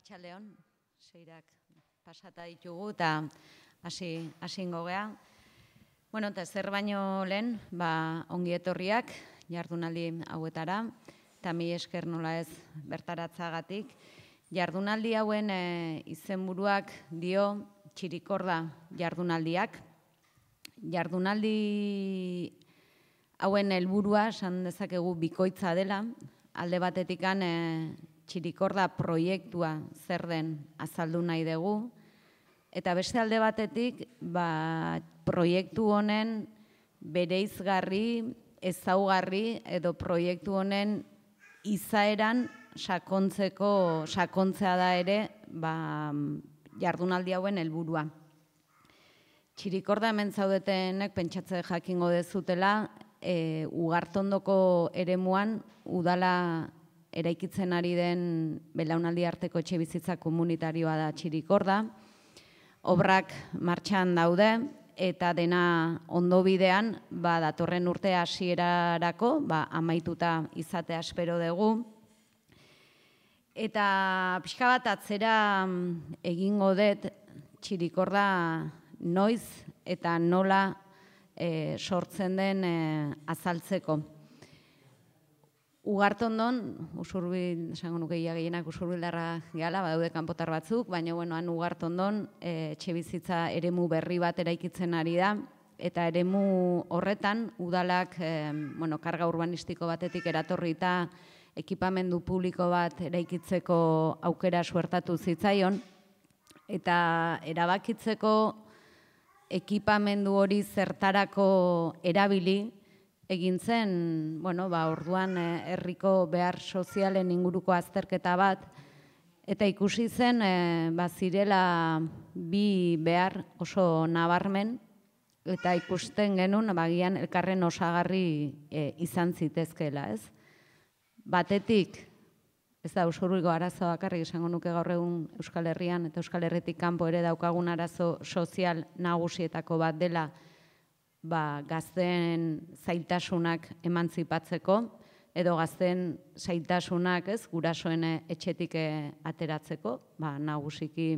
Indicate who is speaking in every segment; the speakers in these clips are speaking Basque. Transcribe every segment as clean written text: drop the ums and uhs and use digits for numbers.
Speaker 1: Arratsaldeon, seirak pasata ditugu eta hasingo gea. Bueno, eta zer baino lehen, ongi etorriak jardunaldi hauetara, eta mi esker nola ez bertaratzagatik. Jardunaldi hauen izenburuak dio txirikorda jardunaldiak. Jardunaldi hauen helburua esan dezakegu bikoitza dela, alde batetikan txirikorda proiektua zer den azaldu nahi dugu, eta beste alde batetik proiektu honen bereizgarri, ezaugarri edo proiektu honen izaeran sakontzea da ere jardunaldi hauen helburua. Txirikorda hemen zaudetenek pentsatze jakingo dezutela, Ugartondoko eremuan udala eraikitzen ari den belaunaldi arteko etxebizitza komunitarioa da Txirikorda. Obrak martxan daude eta dena ondo bidean datorren urte hasierarako amaituta izatea espero dugu. Eta pixka bat atzera egingo dut Txirikorda noiz eta nola sortzen den azaltzeko. Ugartondon, usurbil, esango nuke gehienak usurbildarra gehala, badaude kanpotar batzuk, baina han Ugartondon etxebizitza eremu berri bat eraikitzen ari da, eta eremu horretan udalak karga urbanistiko batetik eratorrita ekipamendu publiko bat eraikitzeko aukera suertatu zitzaion, eta erabakitzeko ekipamendu hori zertarako erabili, egin zen, orduan herriko behar sozialen inguruko azterketa bat, eta ikusi zen zirela bi behar oso nabarmen, eta ikusten genuen bagian elkarren osagarri izan zitezkeela, ez? Batetik, ez da Usurbilgo arazo bakarrik esango nuke gaur egun Euskal Herrian eta Euskal Herritik kanpo ere daukagun arazo sozial nagusietako bat dela gazteen zailtasunak emantzipatzeko edo gazteen zailtasunak gurasoen etxetik ateratzeko, nagusiki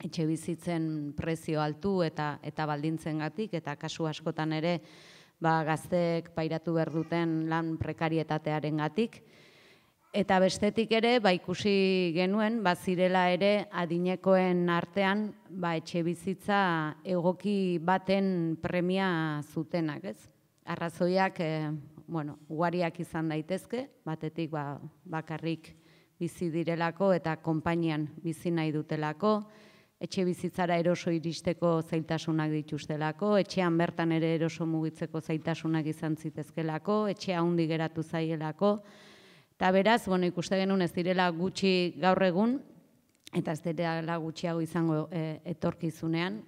Speaker 1: etxe bizitzen prezio altu eta baldintzengatik eta kasu askotan ere gazteek pairatu behar duten lan prekarietatearengatik. Eta bestetik ere, ikusi genuen, zirela ere adinekoen artean etxe bizitza egoki baten premia zutenak, ez? Arrazoiak, ugariak izan daitezke, batetik bakarrik bizi direlako eta konpainian bizi nahi dutelako, etxe bizitzara eroso iristeko zailtasunak dituztelako, etxean bertan ere eroso mugitzeko zailtasunak izan zitezkelako, etxea handi geratu zaielako, eta beraz, ikuste genuen ez direla gutxi gaur egun, eta ez direla gutxiago izango etorkizunean,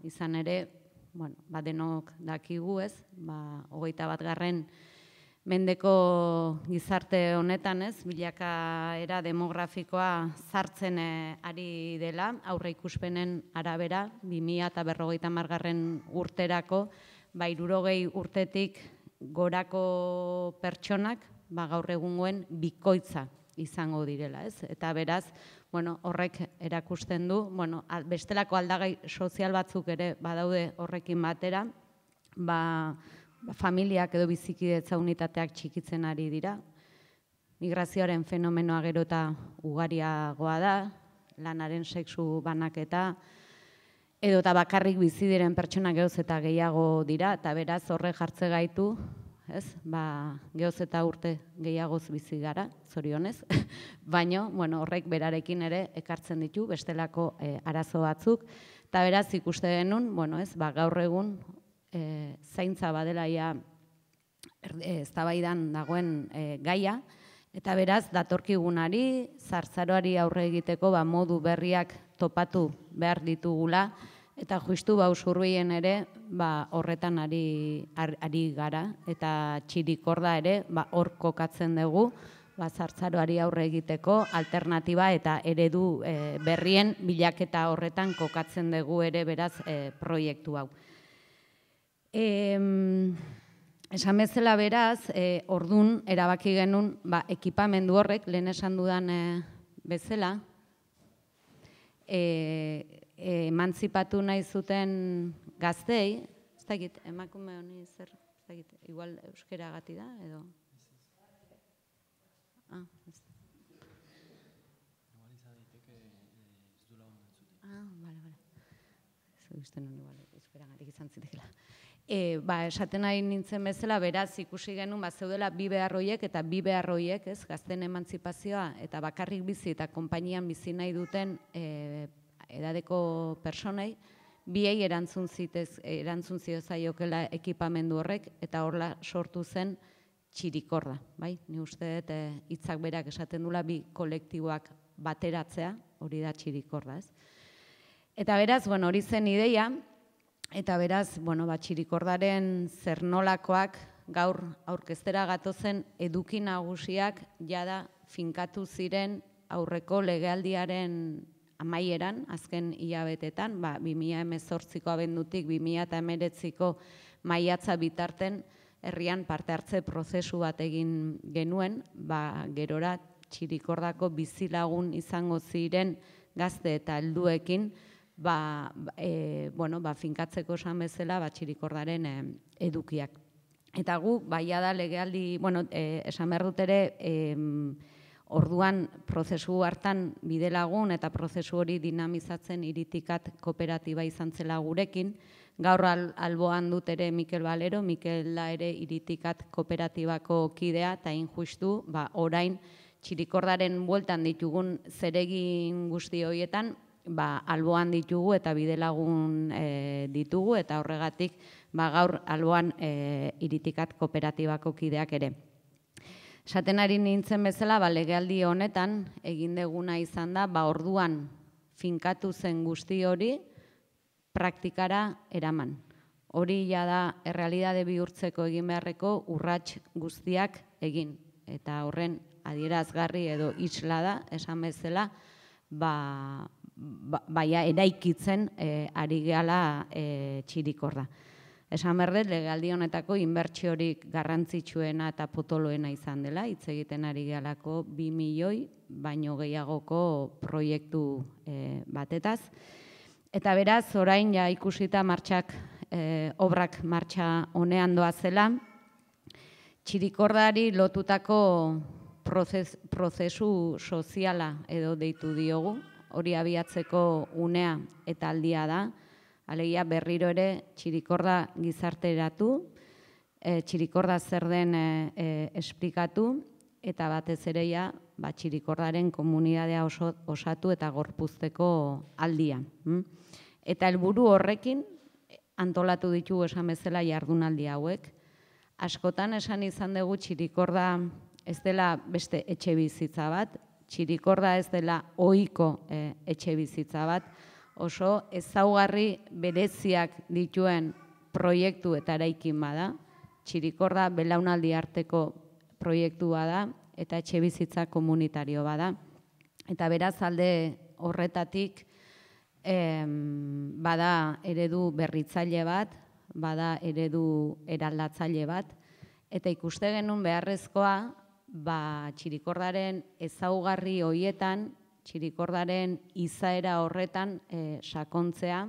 Speaker 1: izan ere, denok dakigu ez, 21. mendeko gizarte honetan ez, bilakaera demografikoa zartzen ari dela, aurre ikuspenen arabera, 2050 urterako, 60 urtetik gorako pertsonak, gaur egungoen bikoitza izango direla, ez? Eta beraz, horrek erakusten du, bestelako aldagai sozial batzuk ere badaude horrekin batera, familiak edo bizikidetza unitateak txikitzen ari dira, migrazioaren fenomenoa gero eta ugariagoa da, lanaren sexu banaketa, edo eta bakarrik bizi diren pertsonak geroz eta gehiago dira, eta beraz horrek jartze gaitu, gehoz eta urte gehiagoz bizi gara, zorionez, baina horrek berarekin ere ekartzen ditu bestelako arazo batzuk, eta beraz ikuste genuen, gaur egun zaintza badela eztabaidan dagoen gaia, eta beraz datorkigunari, zartzaroari aurre egiteko modu berriak topatu behar ditugula, eta justu Usurbilen ere horretan ari gara, eta Txirikorda ere hor kokatzen dugu, zartzaroari aurre egiteko alternatiba eta eredu berrien bilaketa horretan kokatzen dugu ere beraz proiektu hau. Esan bezala beraz, ordun erabaki genuen ekipamendu horrek, lehen esan dudan bezala, emantzipatu nahi zuten gaztei, ez dakit, emakume honi zer, ez dakit, igual euskera gati da, edo? Ez.
Speaker 2: Igual izan daiteke ez du lagun entzute.
Speaker 1: Bale. Ez usten honi, euskera gatik izan zitekela. Esaten nahi nintzen bezala, beraz ikusi genuen zeudela bi behar horiek eta bi behar horiek, ez, gazten emantzipazioa eta bakarrik bizi eta konpainian bizi nahi duten edadeko personei, biei erantzun ziozaiokela ekipamendu horrek, eta horla sortu zen txirikorda, bai? Ni uste dut hitzak berak esaten dula bi kolektiboak bateratzea, hori da txirikorda, ez? Eta beraz, hori zen ideia, eta beraz, txirikordaren zer nolakoak gaur aurkeztera gatozen eduki nagusiak jada finkatu ziren aurreko legealdiaren amaieran, azken hilabetetan, 2018ko abendutik 2019ko maiatza bitarten herrian parte hartze prozesu bat egin genuen, gerora txirikordako bizilagun izango ziren gazte eta helduekin, finkatzeko esan bezala txirikordaren edukiak. Eta gu, da legealdi, esan behar dut ere, orduan prozesu hartan bidelagun eta prozesu hori dinamizatzen Iritikat kooperatiba izan zela gurekin. Gaur alboan dut ere Mikel Valero, Mikela ere Iritikat kooperatibako kidea, eta injustu, orain txirikordaren bueltan ditugun zeregin guzti horietan, alboan ditugu eta bidelagun ditugu, eta horregatik gaur alboan Iritikat kooperatibako kideak ere. Esaten ari nintzen bezala, legealdi honetan egin deguna izan da, orduan finkatu zen guzti hori praktikara eraman. Hori da errealitate bihurtzeko egin beharreko urrats guztiak egin. Eta horren adierazgarri edo isla da, esan bezala, eraikitzen ari gehala txirikorda. Esan berdet, legealdi honetako inbertsiorik garrantzitsuena eta potoloena izan dela, hitz egiten ari gehalako 2 milioi baino gehiagoko proiektu batetaz. Eta beraz, orain ikusita obrak martxa honean doazela, txirikordari lotutako prozesu soziala edo deitu diogu, hori abiatzeko unea eta aldia da, alegia berriro ere txirikorda gizarteratu, txirikorda zer den esplikatu, eta batez ere txirikordaren komunitatea osatu eta gorpuzteko aldia. Eta helburu horrekin antolatu ditugu esan bezala jardunaldi hauek. Askotan esan izan dugu txirikorda ez dela beste etxe bizitza bat, txirikorda ez dela ohiko etxe bizitza bat, oso ezaugarri bereziak dituen proiektu eta eraikin bada, txirikorda belaunaldi arteko proiektu bada eta etxe bizitza komunitario bada. Eta beraz alde horretatik bada eredu berritzaile bat, bada eredu eraldatzaile bat, eta ikuste genuen beharrezkoa txirikordaren ezaugarri horietan, txirikordaren izaera horretan sakontzea.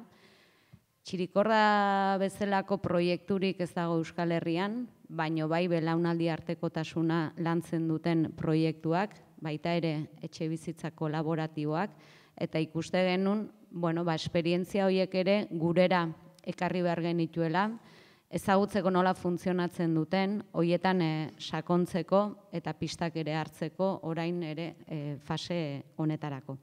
Speaker 1: Txirikorda bezalako proiekturik ez dago Euskal Herrian, baino bai belaunaldi artekotasuna lantzen duten proiektuak, baita ere etxe bizitza kolaboratiboak, eta ikuste genuen, esperientzia horiek ere gurera ekarri behar genituela, ezagutzeko nola funtzionatzen duten, horietan sakontzeko eta pistak ere hartzeko, orain ere fase honetarako.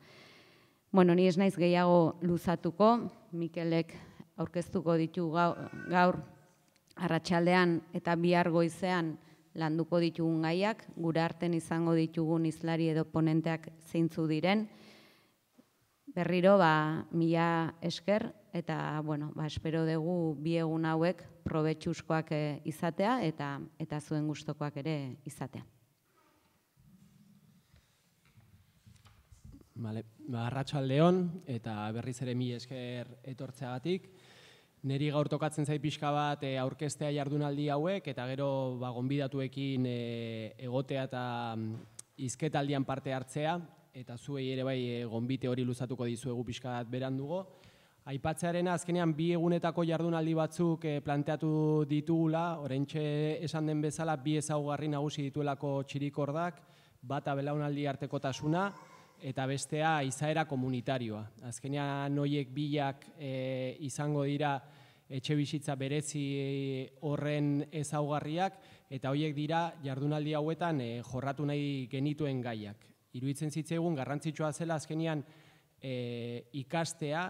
Speaker 1: Ni ez naiz gehiago luzatuko, Mikelek aurkeztuko ditu gaur arratsaldean eta bihar goizean landuko ditugun gaiak, gure arten izango ditugun hizlari edo ponenteak zeintzu diren. Berriro, mila esker, eta espero dugu bi egun hauek probetxuzkoak izatea eta zuen gustukoak ere izatea.
Speaker 2: Arratsaldeon, eta berriz ere mila esker etortzeagatik. Neri gaur tokatzen zait pixka bat aurkeztea jardunaldi hauek, eta gero gonbidatuekin egotea eta hizketaldian parte hartzea. zuei ere bai gonbite hori luzatuko dizuegu pixka bat berandugo. Aipatzearena azkenean 2 egunetako jardunaldi batzuk planteatu ditugula, oraintxe esan den bezala 2 ezaugarri nagusi dituelako txirikordak, bata belaunaldi artekotasuna eta bestea izaera komunitarioa. Azkenean horiek bilak izango dira etxebizitza berezi horren ezaugarriak eta horiek dira jardunaldi hauetan jorratu nahi genituen gaiak. Iruditzen zitzaigun garrantzitsua zela azkenean ikastea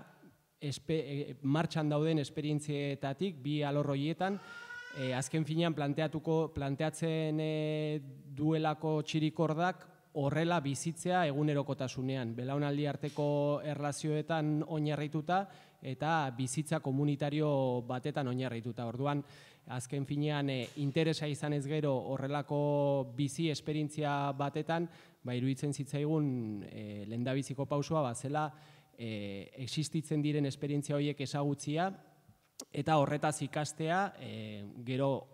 Speaker 2: martxan dauden esperientzietatik 2 alor horietan, azken finean planteatzen duelako txirikordak horrela bizitzea egunerokotasunean, belaunaldi arteko erlazioetan oinarrituta eta bizitza komunitario batetan oinarrituta. Orduan, azken finean interesa izan ez gero horrelako bizi esperientzia batetan, iruditzen zitzaigun lehendabiziko pausua bazela existitzen diren esperientzia horiek ezagutzia eta horretaz ikastea gero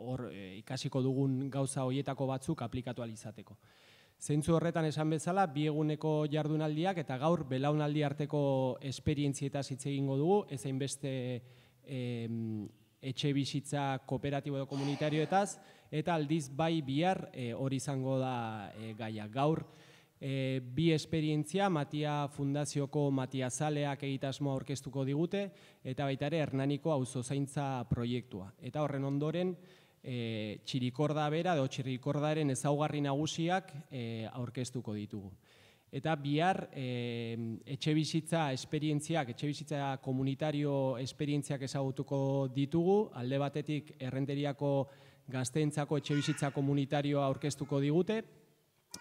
Speaker 2: ikasiko dugun gauza horietako batzuk aplikatu ahal izateko. Zentzu horretan esan bezala, 2 eguneko jardunaldiak eta gaur belaunaldi arteko esperientzietaz hitz egingo dugu, ezain beste etxe bizitza kooperatibo edo komunitarioetaz, eta aldiz bai bihar hori izango da gaia. Gaur 2 esperientzia Matia Fundazioko Matia Zaleak egitasmoa aurkeztuko digute, eta baita ere Hernaniko auzozaintza proiektua. Eta horren ondoren, txirikorda bera edo txirikordaren ezaugarri nagusiak aurkeztuko ditugu. Eta bihar etxe bizitza esperientziak, etxe bizitza komunitario esperientziak ezagutuko ditugu, alde batetik Errenteriako gazteentzako etxe bizitza komunitarioa aurkeztuko digute,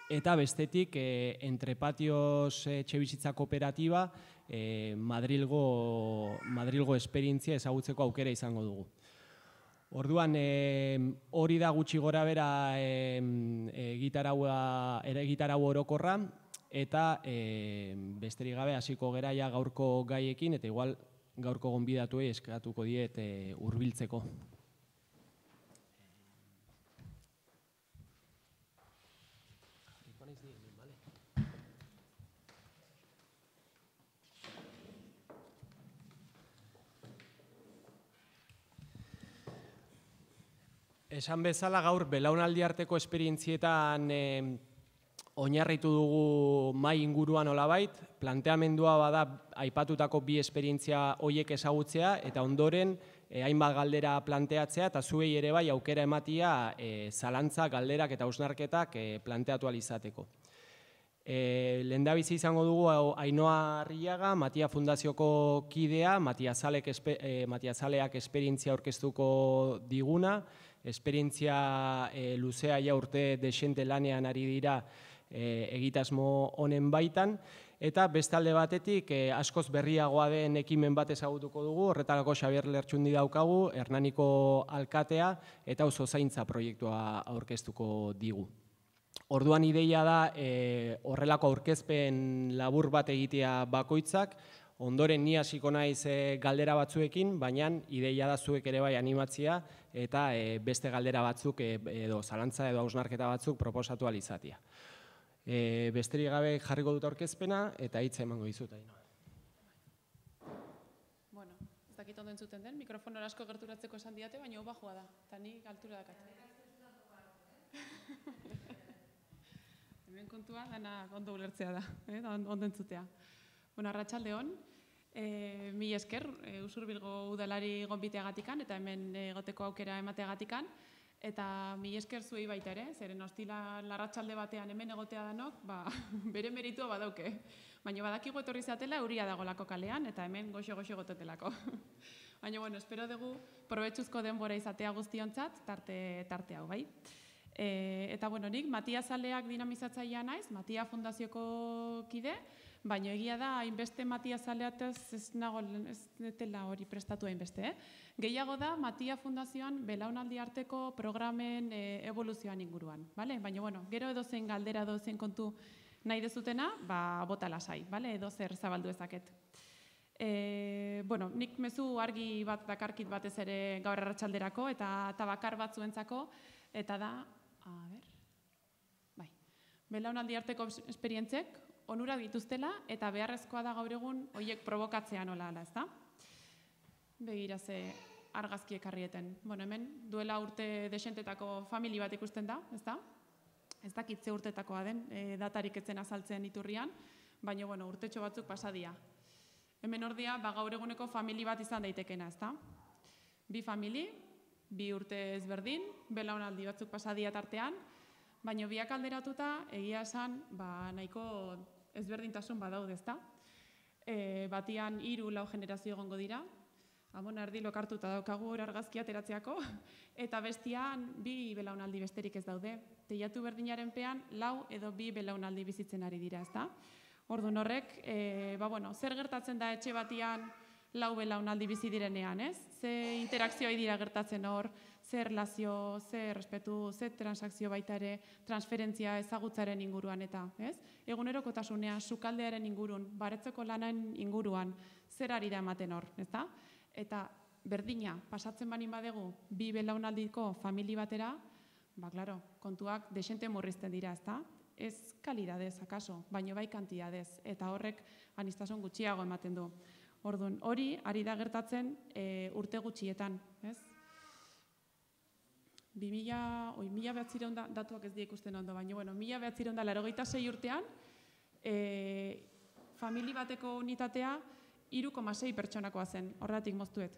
Speaker 2: eta bestetik Entre Patios etxe bizitza kooperatiba Madrilgo esperientzia ezagutzeko aukera izango dugu. Orduan, hori da gutxi gora bera egitarau orokorra, eta besterik gabe hasiko gera ja gaurko gaiekin, eta igual gaurko gonbidatuei eskatuko diet hurbiltzeko. Esan bezala gaur belaunaldi arteko esperientzietan oinarritu dugu mai inguruan olabait, planteamendua bada aipatutako 2 esperientzia horiek ezagutzea eta ondoren hainbat galdera planteatzea eta zuei ere bai aukera ematia zalantza, galderak eta hausnarketak planteatu ahal izateko. Lehendabizi izango dugu Ainhoa Arriaga, Matia Fundazioko kidea, Matia Zaleak esperientzia aurkeztuko diguna, esperientzia luzea ja urte desente lanean ari dira egitasmo honen baitan, eta beste alde batetik askoz berriagoa den ekimen bat ezagutuko dugu, horretarako Xabier Lertxundi daukagu, Hernaniko alkatea eta auzozaintza proiektua aurkeztuko digu. Orduan ideia da horrelako aurkezpen labur bat egitea bakoitzak, ondoren ni hasiko naiz galdera batzuekin, baina ideia da zuek ere bai animatzea eta beste galdera batzuk edo zalantza edo hausnarketa batzuk proposatu ahal izatea. Besterik gabe jarriko dut aurkezpena eta hitza emango dizut.
Speaker 3: Bueno, ez dakit ondo entzuten den, mikrofonora asko gerturatzeko esan diate, baina hau bajua da, eta nik altura dakat. Hemen kontua dana ondo ulertzea da, ondo entzutea. Bueno, arratsaldeon, mil esker, Usurbilgo udalari gonbiteagatikan eta hemen egoteko aukera emateagatikan, eta mil esker zuei baita ere, zeren ostiral arratsalde batean hemen egotea danok, bere meritua badauke. Baina badakigu etorri zatela euria dagolako kalean, eta hemen goxo-goxo gototelako. Baina, bueno, espero dugu probetxuzko denbora izatea guztiontzat, tarte hau, bai? Eta, bueno, nik Matia Zaleak dinamizatzailea naiz, Matia Fundazioko kide, baina egia da, hainbeste Matia Zaleatez ez dela hori prestatu hainbeste. Gehiago da, Matia Fundazioan belaunaldi arteko programen evoluzioan inguruan. Baina, bueno, gero edozen galdera edozen kontu nahi dezutena, bota lasai, edo zer zabaldu ezaket. Bueno, nik mezu argi bat dakarkit batez ere gaur arratsalderako eta bakar batzuentzako, eta da, belaunaldi arteko esperientzek onurak dituztela, eta beharrezkoa da gaur egun horiek provokatzea nola ala, ezta? Begira ze argazki ekarrieten. Bueno, hemen duela urte desentetako famili bat ikusten da, ezta? Ez dakit ze urtetakoa den, datarik etzen azaltzen iturrian, baina bueno, urtetxo batzuk pasadia. Hemen ordia, gaur eguneko famili bat izan daitekena, ezta? Bi famili, bi urte ezberdin, belaunaldi batzuk pasadia tartean, baina biak alderatuta egia esan nahiko ezberdintasun badaude, ezta? Batian 3-4 generazio egongo dira, erdi lokartuta daukagu hor argazkia ateratzeako, eta bestian 2 belaunaldi besterik ez daude. Teilatu berdinaren pean 4 edo 2 belaunaldi bizitzen ari dira, ezta? Orduan horrek, zer gertatzen da etxe batian 4 belaunaldi bizi direnean, ez? Ze interakzioa dira gertatzen hor, ze erlazio, ze respetu, ze transakzio baita ere, transferentzia ezagutzaren inguruan eta, ez? Egunerokotasunean, sukaldearen ingurun, baretzeko lanaen inguruan, zer ari da ematen hor, ezta? Eta berdina, pasatzen banin badegu, 2 belaunaldiko famili batera, klaro, kontuak desente murrizten dira, ezta? Ez kalidadez, akaso, baino bai kantidadez, eta horrek aniztasun gutxiago ematen du. Orduan, hori ari da gertatzen urte gutxietan, ez? 1900 datuak ez die ikusten ondo, baina, 1986 urtean, famili bateko unitatea 3,6 pertsonakoa zen, horretik moztuet.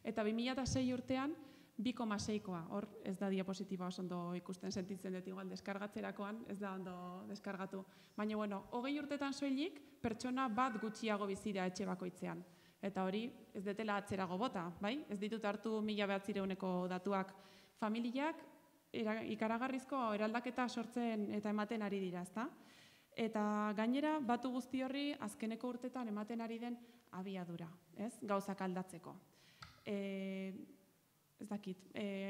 Speaker 3: Eta 2006 urtean, 2,6koa, hor ez da diapositiba oso ondo ikusten sentitzen dut, igual deskargatzerakoan ez da ondo deskargatu. Baina, 20 urtetan soilik, pertsona bat gutxiago bizira etxe bakoitzean. Eta hori, ez detela atzerago bota, bai? Ez ditut hartu 1900eko datuak. Familiak ikaragarrizko eraldaketa sortzen eta ematen ari dira, ezta? Eta gainera, batu guzti horri azkeneko urtetan ematen ari den abiadura, ez? Gauzak aldatzeko. Ez dakit,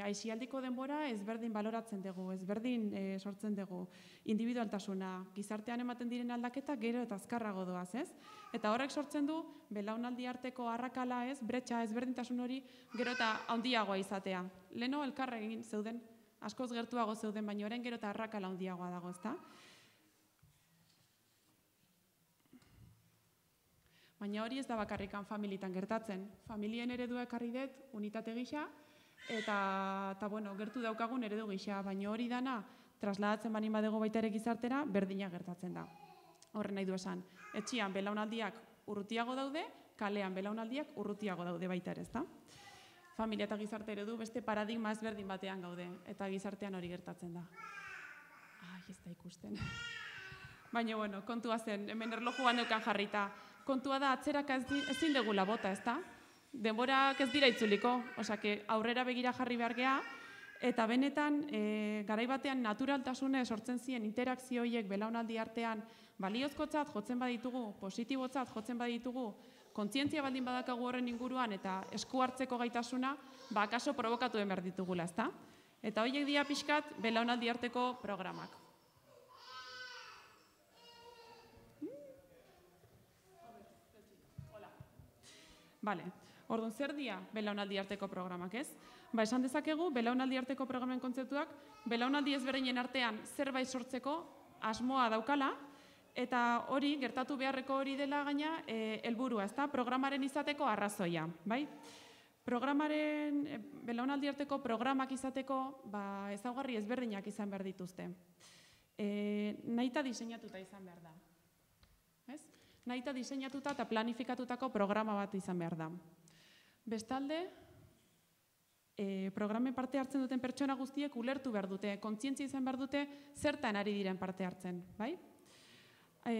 Speaker 3: aisialdiko denbora ezberdin baloratzen dugu, ezberdin sortzen dugu, individualtasuna, gizartean ematen diren aldaketa gero eta azkarrago doaz, ez? Eta horrek sortzen du, belaunaldi arteko arrakala, ez, bretxa ezberdintasun hori gero eta handiagoa izatea. Leno elkarra egin zeuden, askoz gertuago zeuden, baina orain gero eta arrakala handiagoa dago, ezta? Baina hori ez da bakarrikan familitan gertatzen. Familien eredua ekarri dut, unitate gisa, eta gertu daukagun eredu gisa, baina hori dana, trasladatzen banin badego baita ere gizartera, berdina gertatzen da. Horren nahi du esan, etxian belaunaldiak urrutiago daude, kalean belaunaldiak urrutiago daude baita ere, ezta? Familia eta gizarte eredu beste paradigma ezberdin batean gaude, eta gizartean hori gertatzen da. Ez da ikusten. Baina, kontua zen, hemen erlojuan neukan jarrita, kontua da atzeraka ezin degula bota, ezta? Denborak ez dira itzuliko, osake aurrera begira jarri behar geha, eta benetan, garaibatean naturaltasune sortzen ziren interakzio horiek belaunaldi artean baliozkotzat jotzen baditugu, positibotzat jotzen baditugu, kontzientzia baldin badakagu horren inguruan eta esku hartzeko gaitasuna, akaso provokatu behar ditugula, ezta? Eta horiek dira pixkat belaunaldi arteko programak. Bale, orduan zer dira belaunaldi arteko programak, ez? Esan dezakegu, belaunaldi arteko programen kontzeptuak, belaunaldi ezberdinen artean zerbait sortzeko asmoa daukala, eta hori, gertatu beharreko hori dela gaina, helburua, ezta? Programaren izateko arrazoia, bai? Programaren, belaunaldi arteko programak izateko, ezaugarri ezberdinak izan behar dituzte. Nahita diseinatuta izan behar da, ez? Nahita diseinatuta eta planifikatutako programa bat izan behar da. Bestalde, programen parte hartzen duten pertsona guztiek ulertu behar dute, kontzientzia izan behar dute zertan ari diren parte hartzen, bai?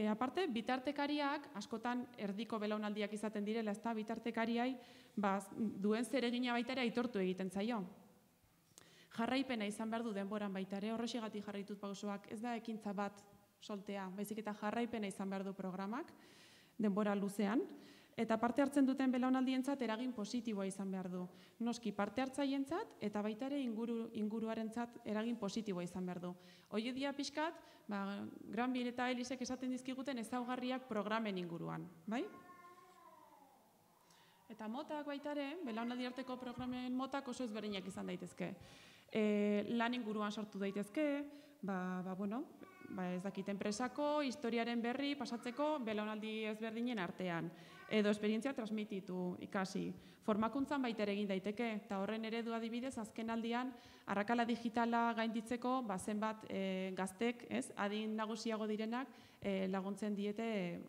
Speaker 3: Aparte, bitartekariak, askotan erdiko belaunaldiak izaten direla, ezta bitartekariai, duen zeregina baita ere aitortu egiten zaio. Jarraipena izan behar du denboran baita ere, horrexegatik jarraitut pausoak, ez da ekintza bat soltea, baizik eta jarraipena izan behar du programak, denbora luzean, eta parte hartzen duten belaunaldientzat eragin positiboa izan behar du. Noski parte hartzaientzat eta baita ere inguruarentzat eragin positiboa izan behar du. Hoi dia pixkat, Granville eta Ellisek esaten dizkiguten ezaugarriak programen inguruan, bai? Eta motak baita ere, belaunaldi arteko programen motak oso ezberdinak izan daitezke. Lan inguruan sortu daitezke, ez dakit enpresako, historiaren berri pasatzeko belaunaldi ezberdinen artean. Edo esperientzia transmititu, ikasi. Formakuntzan baita ere egin daiteke, eta horren eredu adibidez, azken aldian, arrakala digitala gainditzeko, zenbat gaztek, adin nagusiago direnak, laguntzen diete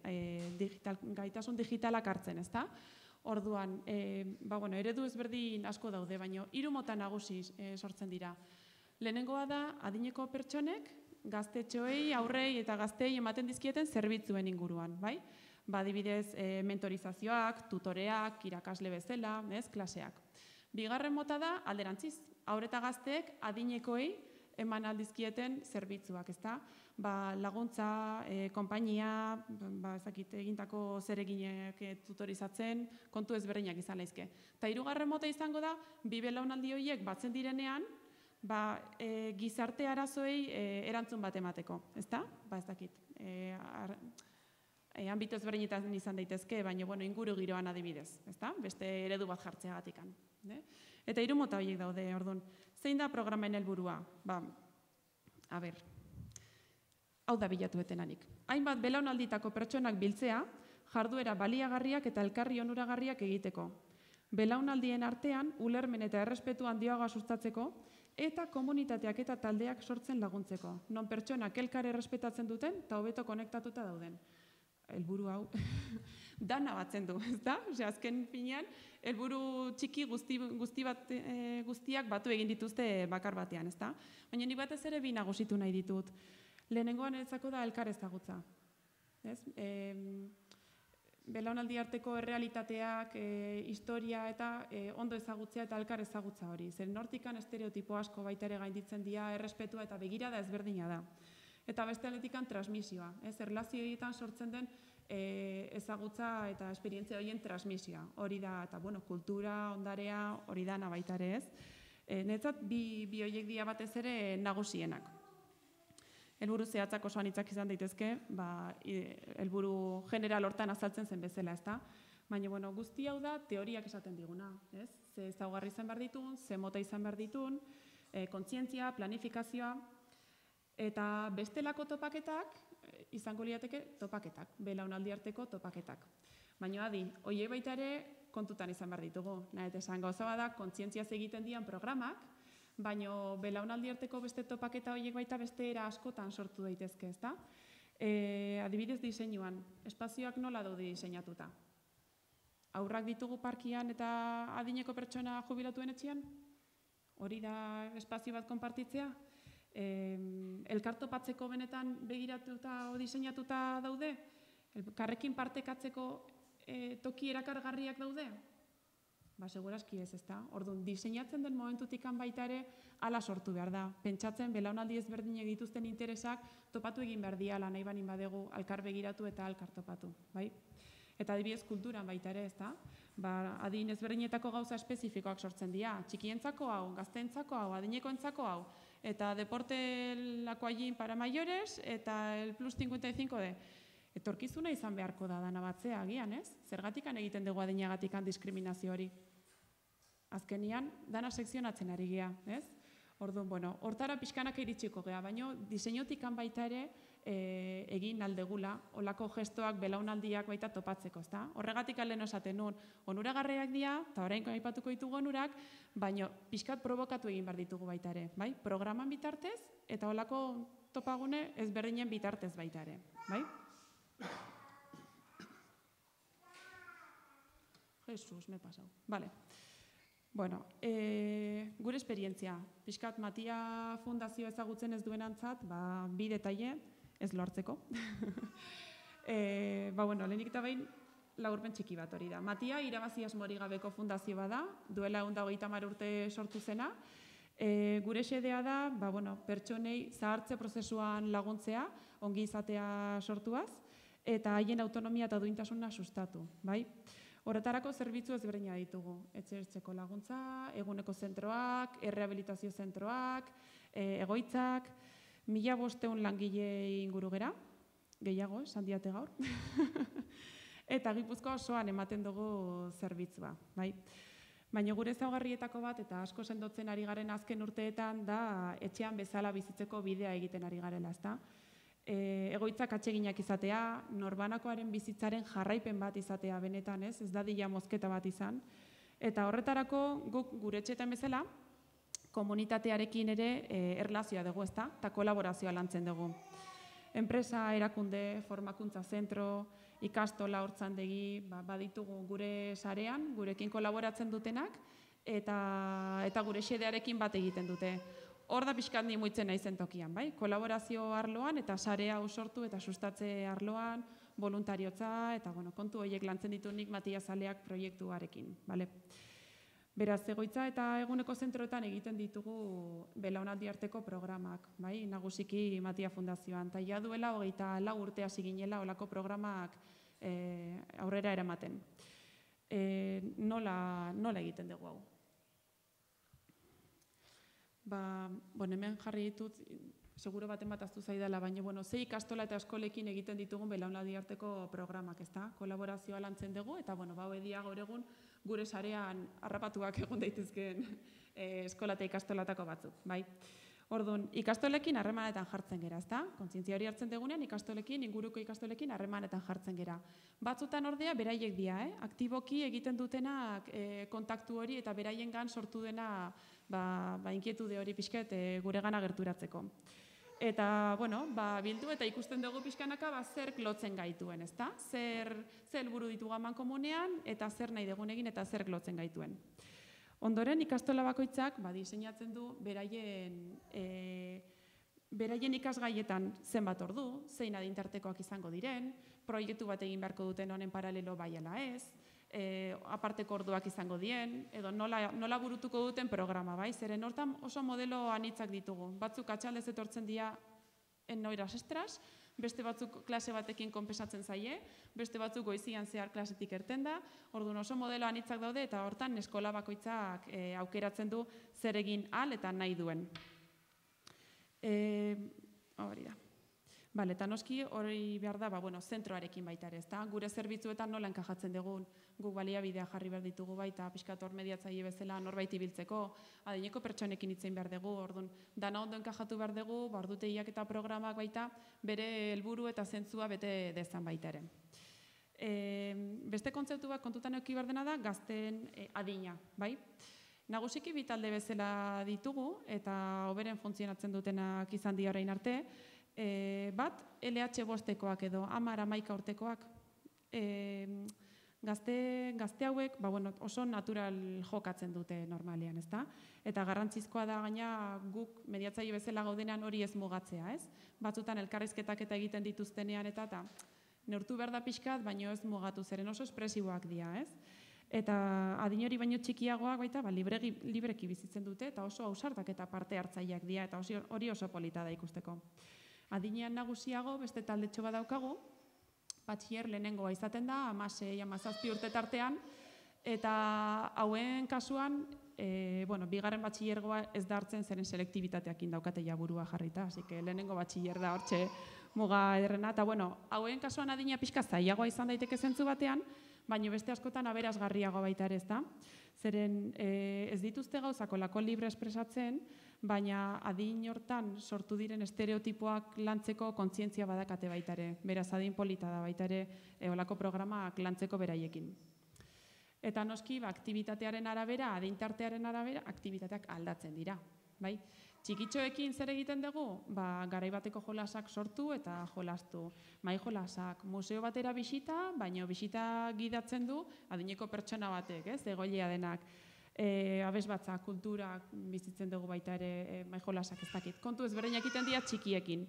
Speaker 3: gaitasun digitalak hartzen, ezta? Orduan, eredu ezberdin asko daude, baina 3 mota nagusi sortzen dira. Lehenengoa da, adineko pertsonek, gaztetxoei, aurrei eta gaztei ematen dizkieten zerbitzuen inguruan, bai? Adibidez, mentorizazioak, tutoreak, irakasle bezala, klaseak. Bigarren mota da, alderantziz, haur eta gazteek adinekoei eman aldizkieten zerbitzuak, ezta? Laguntza, konpainia, egintako zereginek tutorizatzen, kontu ezberdinak izan laizke. Eta 3. mota izango da, bi belaunaldi horiek batzen direnean, gizarte arazoei erantzun bat emateko, ezta? Ez dakit. Anbito ezberdinetan izan daitezke, baina inguru giroan adibidez, ezta? Beste eredu bat jartzeagatikan. Eta 3 mota horiek daude, orduan. Zein da programen helburua? Hau da bilatu etenanik. Hainbat belaunalditako pertsonak biltzea, jarduera baliagarriak eta elkarri onuragarriak egiteko. Belaunaldien artean, ulermen eta errespetu handiagoa sustatzeko, eta komunitateak eta taldeak sortzen laguntzeko. Non pertsonak elkar errespetatzen duten, eta hobeto konektatuta dauden. Helburu hau, dana batzen du, ezta? Azken finean, helburu txiki guztiak batu egin dituzte bakar batean, ezta? Baina nik batez ere bi nagusitu nahi ditut. Lehenengoan eretzako da elkar ezagutza. Belaunaldi arteko errealitateak, historia eta ondo ezagutzea eta elkar ezagutza hori. Zer nortikan estereotipo asko baita ere gainditzen dira, errespetua eta begirada ezberdina da. Eta beste aletikan transmisioa. Erlazio horietan sortzen den ezagutza eta esperientzia horien transmisioa. Hori da, eta kultura, ondarea, hori da baita ere ez. Netzat, bi horiek dira batez ere nagusienak. Helburu zehatzak oso anitzak izan daitezke, helburu general hortan azaltzen zen bezala, ezta? Baina, guzti hau da teoriak esaten diguna, ez? Ze ezaugarri izan behar ditun, ze mota izan behar ditun, kontzientzia, planifikazioa, eta bestelako topaketak, izango lirateke topaketak, belaunaldi arteko topaketak. Baina, horiek baita ere kontutan izan behar ditugu. Nahet esan gauza bada, kontzientziaz egiten dian programak, baina belaunaldi arteko beste topaketa horiek baita beste era askotan sortu daitezke, ezta? Adibidez diseinuan, espazioak nola daude diseinatuta? Aurrak ditugu parkian eta adineko pertsona jubilatuen etxean? Hori da espazio bat konpartitzea? Elkartopatzeko benetan begiratuta o diseinatuta daude? Elkarrekin partekatzeko toki erakargarriak daude? Segurazki ez, ezta? Orduan, diseinatzen den momentutikan baita ere hala sortu behar da. Pentsatzen, belaunaldi ezberdinek dituzten interesak topatu egin behar diala nahi banin badegu alkar begiratu eta alkar topatu, bai? Eta adibidez kulturan baita ere, ezta? Adin ezberdinetako gauza espezifikoak sortzen dira. Txikientzako hau, gazteentzako hau, adinekoentzako hau. Eta deporte la coallín para mayores eta el plus 55 de. Etorkizuna izan beharko da dana batzea agian, ez? Zergatikan egiten dugu adinagatikan diskriminazio hori. Azkenian, dana sekzionatzen ari gea, ez? Orduan, hortara pixkanak iritsiko gea, baina diseinutikan baita ere egin aldegula, olako gestoak, belaunaldiak baita topatzeko, ezta? Horregatik lehen esaten nun, onuragarriak dira, eta orainko aipatuko ditugu onurak, baina pixkat provokatu egin behar ditugu baita ere, bai? Programan bitartez, eta olako topagune ezberdinen bitartez baita ere, bai? Jesus, me he pasado. Vale. Gure esperientzia. Pixkat Matia Fundazio ezagutzen ez duen antzat, bi detaile ez lortzeko. Lehenik eta behin laburpen txiki bat hori da. Matia irabazi asmorik gabeko fundazio bada, duela 130 urte sortu zena. Gure xedea da, pertsonei zahartze prozesuan laguntzea, ongi izatea sortuaz, eta haien autonomia eta duintasuna sustatu, bai? Horretarako zerbitzu ezberdina ditugu. Etxe-etxeko laguntza, eguneko zentroak, errehabilitazio zentroak, egoitzak, 1500 langile inguru gera, gehiago, esan diate gaur. Eta Gipuzkoa osoan ematen dugu zerbitzua, bai? Baina gure ezaugarrietako bat, eta asko sendotzen ari garen azken urteetan, da etxean bezala bizitzeko bidea egiten ari garela, ezta? Egoitzak atseginak izatea, norbanakoaren bizitzaren jarraipen bat izatea benetan, ez dadila mozketa bat izan. Eta horretarako guk gure etxeetan bezala, komunitatearekin ere erlazioa dugu, ezta? Eta kolaborazioa lantzen dugu. Enpresa, erakunde, formakuntza zentro, ikastola, hortzandegi, baditugu gure sarean, gurekin kolaboratzen dutenak, eta gure xedearekin bat egiten dute. Hor da pixkat ni muitzen naizen tokian, bai? Kolaborazio arloan eta sarea sortu eta sustatze arloan, voluntariotza, eta kontu horiek lantzen ditu nik Matia Zaleak proiektuarekin, bale? Beraz, egoitza eta eguneko zentroetan egiten ditugu belaunaldi arteko programak, bai? Nagusiki Matia Fundazioan. Ta ja duela 24 urte hasi ginela olako programak aurrera eramaten. Nola egiten dugu hau? Hemen jarri ditut, seguro baten bat aztu zaidala, baina, ze ikastola eta eskolekin egiten ditugun belaunaldi arteko programak, ezta? Kolaborazioa lantzen dugu, eta, edia gaur egun gure sarean harrapatuak egon daitezkeen eskola eta ikastolatako batzuk, bai? Orduan, ikastolekin harremanetan jartzen gera, ezta? Kontzientzia hori hartzen dugunean, ikastolekin, inguruko ikastolekin harremanetan jartzen gera. Batzutan ordea, beraiek dira, aktiboki egiten dutenak kontaktu hori eta beraiengan sortu dena inkietude hori pixket guregana gerturatzeko. Eta, bildu eta ikusten dugu pixkanaka zerk lotzen gaituen, ezta? Zer helburu ditugu amankomunean eta zer nahi dugun egin eta zerk lotzen gaituen. Ondoren, ikastola bakoitzak diseinatzen du beraien ikasgaietan zenbat ordu, zein adintartekoak izango diren, proiektu bat egin beharko duten honen paralelo bai ala ez, aparteko orduak izango dien, edo nola burutuko duten programa, bai? Zeren hortan oso modelo anitzak ditugu. Batzuk atxaldez etortzen dira en horas extras, beste batzuk klase batekin konpensatzen zaie, beste batzuk goizian zehar klasetik irten da, orduan oso modelo anitzak daude eta hortan eskola bakoitzak aukeratzen du zer egin ahal eta nahi duen. Hori da. Bale, eta noski hori behar da, zentroarekin baita ere, ezta? Gure zerbitzuetan nola enkajatzen dugun, guk baliabidea jarri behar ditugu baita, pixkat hor mediatzaile bezala norbait ibiltzeko, adineko pertsonekin hitzein behar dugu, orduan, dana ondo enkajatu behar dugu, ordutegiak eta programak baita, bere helburu eta zentzua bete dezan baita ere. Beste kontzeptu bat kontutan eduki behar dena da, gazten adina, bai? Nagusiki bi talde bezala ditugu, eta hoberen funtzionatzen dutenak izan dira orain arte, bat, LH bostekoak edo 10-11 urtekoak. Gazte hauek oso natural jokatzen dute normalean, ezta? Eta garrantzizkoa da gaina guk mediatzaile bezala gaudenean hori ez mugatzea, ez? Batzutan elkarrizketak eta egiten dituztenean eta neurtu behar da pixkat, baino ez mugatu zeren oso espresiboak dira, ez? Eta adin hori baino txikiagoak baita libreki bizitzen dute eta oso ausartak eta parte hartzaileak dira eta hori oso polita da ikusteko. Adinean nagusiago beste taldetxo bat daukagu, batxiler lehenengoa izaten da, 16-17 urte tartean, eta hauen kasuan, bigarren batxilergoa ez da hartzen zeren selektibitateakin daukate jaburua jarrita, así que lehenengo batxiler da hortxe muga ederrena, eta hauen kasuan adina pixka zailagoa izan daiteke zentzu batean, baina beste askotan aberazgarriago baita ere, ezta? Zeren ez dituzte gauzako lako libre espresatzen, baina adin hortan sortu diren estereotipoak lantzeko kontzientzia badakate baita ere. Beraz, adin polita da baita ere olako programak lantzeko beraiekin. Eta noski, aktibitatearen arabera, adintartearen arabera, aktibitateak aldatzen dira. Bai? Txikitxoekin zer egiten dugu? Garai bateko jolasak sortu eta jolastu. Mai jolasak, museo batera bisita, baina bisita gidatzen du adineko pertsona batek, ez? Egoilea denak. Abesbatza, kulturak bizitzen dugu baita ere mai jolasak ez dakit. Kontu ezberdinak egiten dira txikiekin.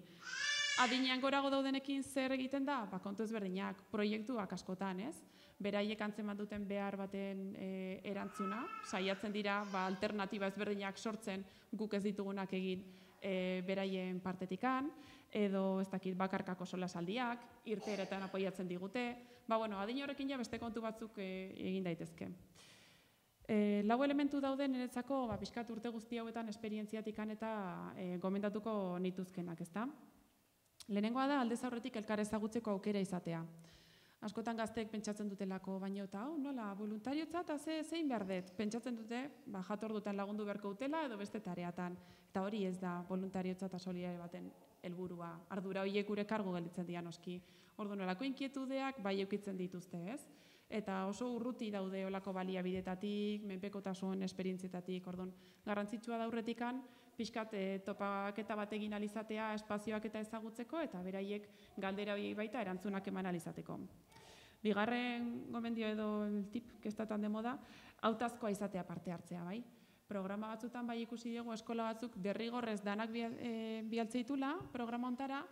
Speaker 3: Adinean gorago daudenekin zer egiten da? Kontu ezberdinak, proiektuak askotan, ez? Beraiek antzeman duten behar baten erantzuna, saiatzen dira alternatiba ezberdinak sortzen guk ez ditugunak egin beraien partetikan, edo ez dakit bakarkako solasaldiak, irteeretan apoiatzen digute, adin horrekin ja beste kontu batzuk egin daitezke. Lau elementu daude niretzako pixkat urte guzti hauetan esperientziatikan eta gomendatuko nituzkenak, ezta? Lehenengoa da aldez aurretik elkar ezagutzeko aukera izatea. Askotan gazteek pentsatzen dutelako, baino eta hau, nola, voluntariotza eta zein behar dut. Pentsatzen dute, jator dutan lagundu beharko dutela edo beste tareatan. Eta hori ez da voluntariotza eta solidaria baten helburua. Ardura horiek gure kargu gelditzen dira noski. Ordu nolako inkietudeak bai eukitzen dituzte, ez? Eta oso urruti daude olako baliabidetatik, menpekotasun esperientzietatik, orduan garrantzitsua da aurretikan, pixkat topaketa bat egin alizatea espazioak eta ezagutzeko, eta beraiek galdera hori baita erantzunak eman alizateko. Bigarren gomendio edo tip, kestatan de moda, hautazkoa izatea parte hartzea, bai? Programa batzutan bai ikusi dugu eskola batzuk derrigorrez danak bialtzeitula programa ontara,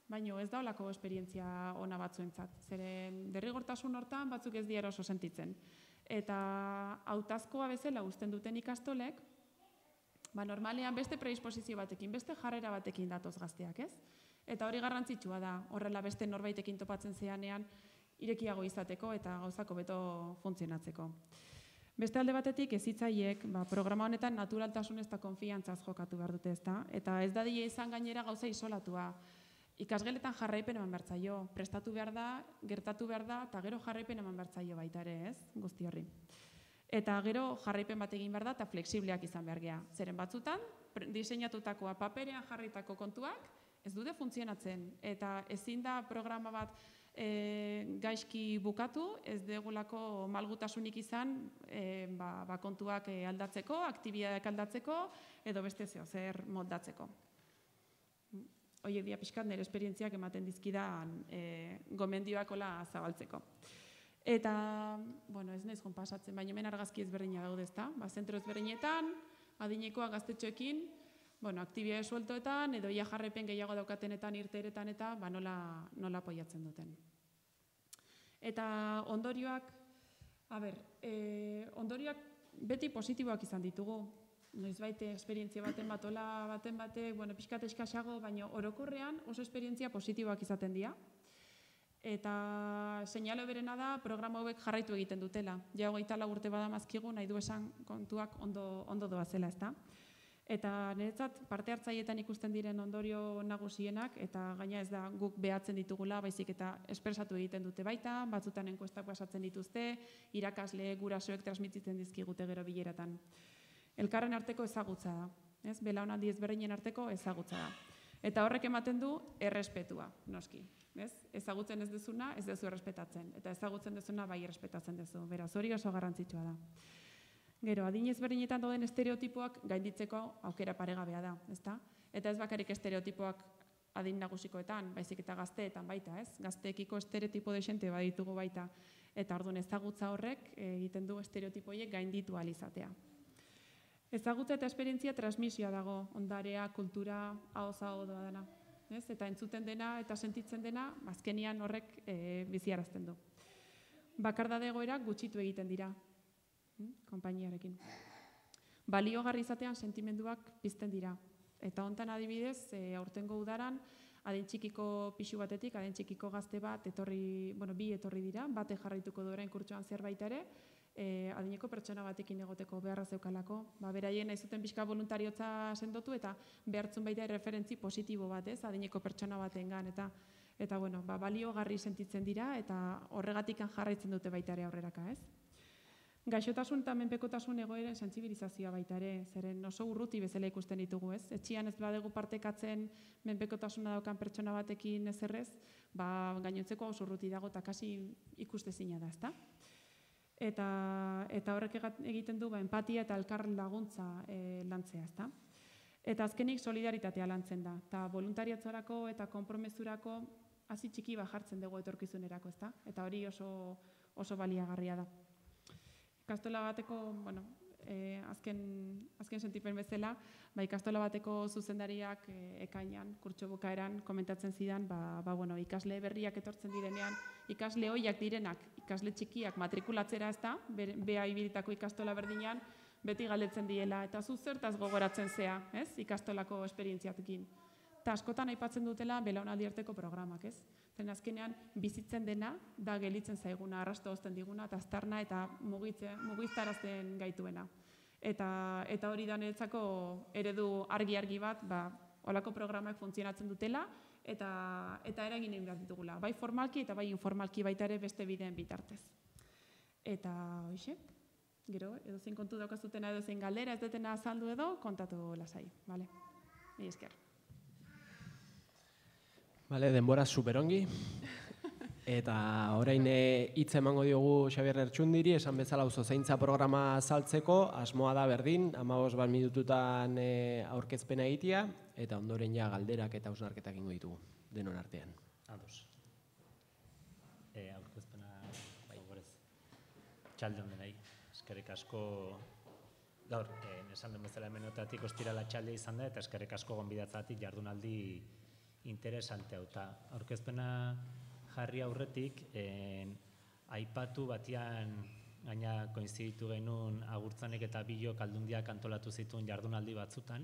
Speaker 3: baina ez da olako esperientzia ona batzuentzat. Zeren derrigortasun hortan batzuk ez dira oso sentitzen. Eta hautazkoa bezala uzten duten ikastolek, normalean beste predisposizio batekin, beste jarrera batekin datoz gazteak, ez? Eta hori garrantzitsua da, horrela beste norbaitekin topatzen zeanean irekiago izateko eta gauzako beto funtzionatzeko. Beste alde batetik hezitzaileek programa honetan naturaltasunez eta konfiantzaz jokatu behar dute, ezta? Eta ez dadila izan gainera gauza isolatua. Ikasgeletan jarraipen eman behar zaio, prestatu behar da, gertatu behar da, eta gero jarraipen eman behar zaio baita ere, ez? Guzti horri. Eta gero jarraipen bat egin behar da eta fleksibleak izan behar gea. Zeren batzutan, diseinatutakoa paperean jarritako kontuak ez dute funtzionatzen. Eta ezin da programa bat gaizki bukatu, ez degulako malgutasunik izan kontuak aldatzeko, aktibidadeak aldatzeko, edo beste zer moldatzeko. Horiek dia pixkat nire esperientziak ematen dizkidan gomendioak hola zabaltzeko. Eta, ez naiz joan pasatzen, baina hemen argazki ezberdina daude, ezta? Zentro ezberdinetan, adinekoa gaztetxoekin, aktibia sueltoetan, edo ia jarraipen gehiago daukatenetan, irteeretan eta nola apoiatzen duten. Eta ondorioak, ondorioak beti positiboak izan ditugu. Noizbait esperientzia baten batek, pixkat eskasago, baina orokorrean oso esperientzia positiboak izaten dira. Eta seinale berena da programa hauek jarraitu egiten dutela. Ja 24 urte badamazkigu nahi du esan kontuak ondo doazela, ezta? Eta niretzat parte hartzaileetan ikusten diren ondorio nagusienak, eta gaina ez da guk behatzen ditugula, baizik eta espresatu egiten dute baita, batzutan enkuestak pasatzen dituzte, irakasle gurasoek transmititzen dizkigute gero bileratan. Elkarren arteko ezagutza da, belaunaldi ezberdinen arteko ezagutza da. Eta horrek ematen du errespetua, noski. Ezagutzen ez duzuna, ez duzu errespetatzen. Eta ezagutzen duzuna, bai errespetatzen duzu. Beraz, hori oso garrantzitsua da. Gero, adin ezberdinetan dauden estereotipoak gainditzeko aukera paregabea da, ezta? Eta ez bakarrik estereotipoak adin nagusikoetan, baizik eta gazteetan baita, ez? Gazteekiko estereotipo desente baditugu baita. Eta orduan ezagutza horrek egiten du estereotipoiek gainditu ahal izatea. Ezagutza eta esperientzia transmisioa dago, ondarea, kultura, ahoz-aho doa dena. Eta entzuten dena eta sentitzen dena, azkenian horrek biziarazten du. Bakardade egoerak gutxitu egiten dira, konpainiarekin. Baliogarri izatean sentimenduak pizten dira. Eta hontan adibidez, aurtengo udaran, adin txikiko pixu batetik, adin txikiko gazte bat, bi etorri dira, bate jarraituko du orain kurtsoan zerbait ere, adineko pertsona batekin egoteko beharra zeukalako. Beraien nahi zuten pixka voluntariotza sendotu eta behartzun baita referentzi positibo bat, adineko pertsona batengan. Eta baliogarri sentitzen dira eta horregatik jarraitzen dute baita ere aurreraka, ez? Gaixotasun eta menpekotasun egoeren sentsibilizazioa baita ere, zeren oso urruti bezala ikusten ditugu, ez? Etxian ez badegu partekatzen menpekotasuna daukan pertsona batekin ezerrez, gainontzeko oso urruti dago eta kasi ikustezina da, ezta? Eta horrek egiten du empatia eta elkar laguntza lantzea, ezta? Eta azkenik solidaritatea lantzen da, eta voluntariatzorako eta konpromezurako hasi txiki jartzen dugu etorkizunerako, ezta? Eta hori oso baliagarria da. Ikastola bateko, azken sentipen bezala, ikastola bateko zuzendariak ekainan, kurtso bukaeran, komentatzen zidan, ikasle berriak etortzen direnean, ikasle hoiak direnak, ikasle txikiak matrikulatzera ez da, beha ibilitako ikastola berdinean, beti galdetzen diela, eta zu zertaz gogoratzen zea, ikastolako esperientziatekin. Eta askotan aipatzen dutela belaunaldi arteko programak, ez? Zen azkenean bizitzen dena, da gelitzen zaiguna, arrasto ozten diguna, eta aztarna eta mugiztarazten gaituena. Eta hori da niretzako eredu argi bat, olako programak funtzionatzen dutela, eta eragin egin behar ditugula, bai formalki eta bai informalki baita ere beste bideen bitartez. Eta hoxe, gero, edozein kontu daukazutena edozein galdera ez detena azaldu edo, kontatu lasai, bale? Mila esker.
Speaker 2: Bale, denbora superongi. Eta orain hitz emango diogu Xabier Lertxundiri, esan bezala auzozaintza programa azaltzeko, asmoa da berdin, 15 minututan aurkezpena egitea, eta ondoren ja galderak eta hausnarketak egingo ditugu, denon artean.
Speaker 4: Ados. Aurkezpena gogorez. Txalde honen nahi, eskerrik asko, gaur, esan den bezala hemenetatik ostirala txalde izan da, eta eskerrik asko gonbidatzatik jardunaldi interesante hau. Aurkezpena jarri aurretik, aipatu batian gaina koinziditu genuen Agurtzanek eta Bilok Aldundiak antolatu zituen jardunaldi batzutan,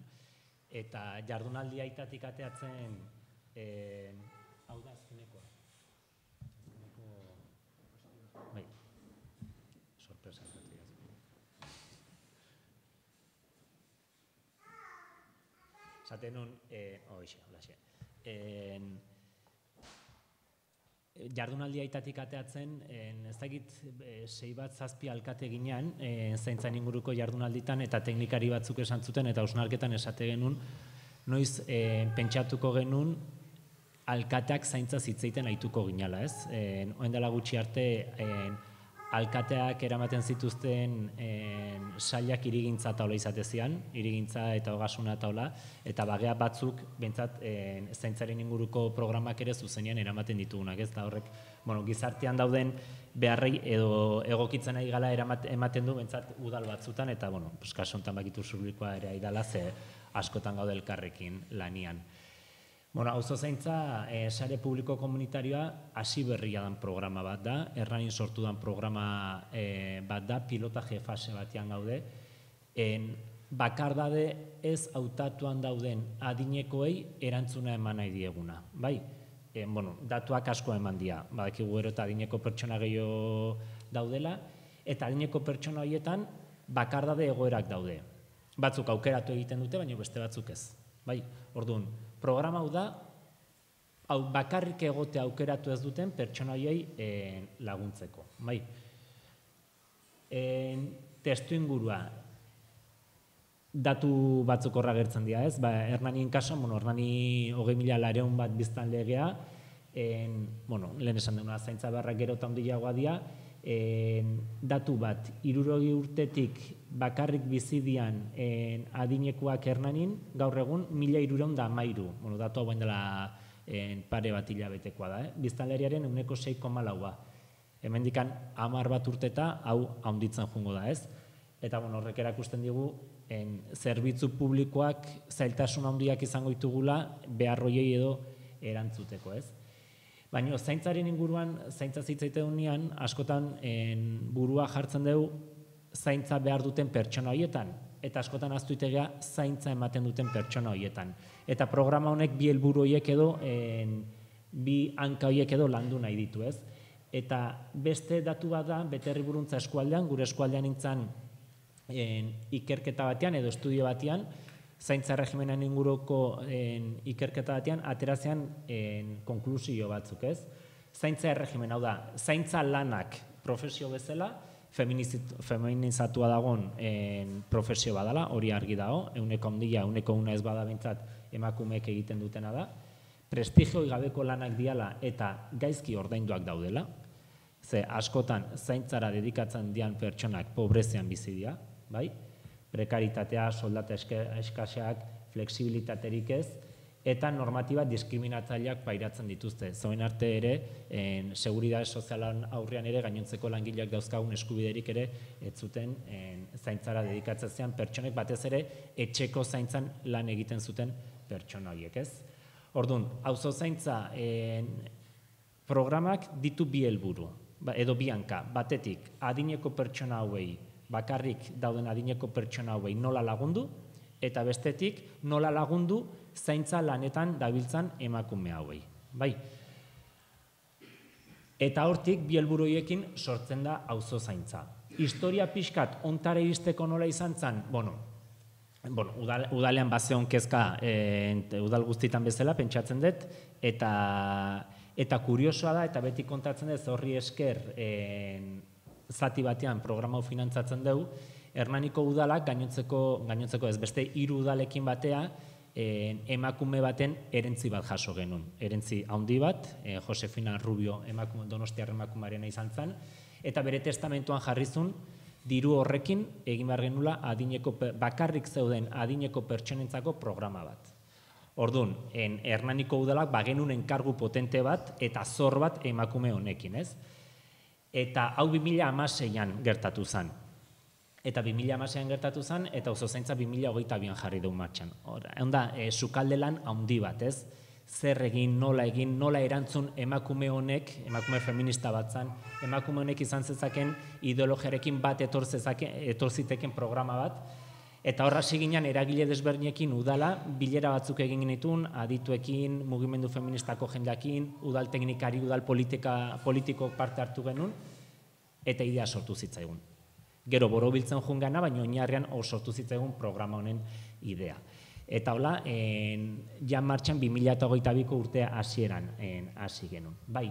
Speaker 4: eta jardunaldi aitatik ateatzen, hau da azkenekoa. Bai, sorpresa. Zaten nun, holaxe. Jardunaldi aitatik ateatzen, ez dakit 6-7 alkate ginean, zaintzan inguruko jardunalditan eta teknikari batzuk esan zuten eta hausnarketan esate genuen, noiz pentsatuko genuen alkateak zaintza zitzeiten aituko ginala, ez? Oen dela gutxi arte, alkateak eramaten zituzten sailak irigintza taula izatezian, irigintza eta ogasuna taula, eta bagea batzuk, bentsat, zaintzaren inguruko programak ere zuzenean eramaten ditugunak, ez da horrek, gizartean dauden beharrei edo egokitzen ari gala ematen du, bentsat, udal batzutan, eta, kasu honetan bakitu Usurbilkoa ere aidala, ze askotan gaude elkarrekin lanian. Auzozaintza sare publiko komunitarioa hasi berria dan programa bat da, Ernanin sortu dan programa bat da, pilotaje fase batean gaude. Bakardade ez hautatuan dauden adinekoei erantzuna eman nahi dieguna. Bai, datuak asko eman dira, badakigu gero eta adineko pertsona gehiago daudela, eta adineko pertsona horietan bakardade egoerak daude. Batzuk aukeratu egiten dute, baina beste batzuk ez. Bai, orduan, programa hau da, hau bakarrik egote aukeratu ez duten pertsona horiei laguntzeko. Bai. Testu ingurua, datu batzuk horra gertzen dira, ez? Hernanien kasuan, Hernani 20.000 bat biztan legea, lehen esan dena zaintza beharrak gero eta handiagoa dira, datu bat, 60 urtetik bakarrik bizidian adinekuak Hernanin, gaur egun 1.313, datu hau bain dela pare bat hilabetekoa da, biztanleriaren 6,4. Hemendikan 10 bat urteta hau handitzen joango da, ez? Eta horrek erakusten digu, zerbitzu publikoak zailtasun handiak izango ditugula beharroiei edo erantzuteko, ez? Baina zaintzaren inguruan, zaintza zitzaite dunean, askotan burua jartzen dugu zaintza behar duten pertsona horietan, eta askotan ahaztu itegea zaintza ematen duten pertsona horietan. Eta programa honek bi helburu horiek edo, bi hanka horiek edo landu nahi ditu, ez? Eta beste datu bat da, Beterri Buruntza eskualdean, gure eskualdean nintzen ikerketa batean edo estudio batean, zaintza regimenan inguruko ikerketa batean, aterazean konklusio batzuk, ez? Zaintza regimen, hau da, zaintza lanak profesio bezala, feminizatua dagoen profesio badala, hori argi dago, 100% ez bada bintzat emakumeek egiten dutena da, prestigioi gabeko lanak diala eta gaizki ordainduak daudela, ze askotan zaintzara dedikatzen dian pertsonak pobrezian bizi dira, bai? Prekaritatea, soldata eskaseak, fleksibilitaterik ez, eta normatiba diskriminatzaileak pairatzen dituzte. Zauen arte ere, seguridade sozialan aurrean ere, gainontzeko langileak dauzkagun eskubiderik ere, ez zuten zaintzara dedikatzen zean pertsonek, batez ere, etxeko zaintzan lan egiten zuten pertsona horiek, ez? Orduan, auzozaintza programak ditu bi helburu, edo bi hanka, batetik, adineko pertsona hauei, bakarrik dauden adineko pertsona hauei nola lagundu, eta bestetik nola lagundu zaintza lanetan dabiltzan emakume hauei. Bai. Eta hortik bi helburu horiekin sortzen da auzozaintza. Historia pixkat ontara iristeko nola izan zen, udalean bazeon kezka udal guztitan bezala, pentsatzen dut, eta kuriosoa da, eta beti kontatzen dut, horri esker zati batean programa hau finantzatzen dugu, Hernaniko udalak gainontzeko ez beste 3 udalekin batea, emakume baten erentzi bat jaso genuen. Erentzi handi bat, Josefina Rubio Donostiar emakumearena izan zen, eta bere testamentuan jarrizun, diru horrekin egin behar genula bakarrik zeuden adineko pertsonentzako programa bat. Orduan, Hernaniko udalak bagenun enkargu potente bat eta zor bat emakume honekin, ez? Eta hau 2016an gertatu zen. Eta 2016an gertatu zen, eta auzozaintza 2022an jarri dugu martxan. Onda, sukalde lan handi bat, ez? Zer egin, nola erantzun emakume honek, emakume feminista bat zen, emakume honek izan zezaken ideologiarekin bat etor ziteken programa bat, eta horra ginen eragile desberdinekin udala, bilera batzuk egin genitun, adituekin, mugimendu feministako jendeakin, udal teknikari, udal politiko parte hartu genuen, eta idea sortu zitzaigun. Gero borobiltzen joan gana, baina oinarrian sortu zitzaigun programa honen idea. Eta hola, jan martxan 2022ko urtea hasieran hasi genuen. Bai,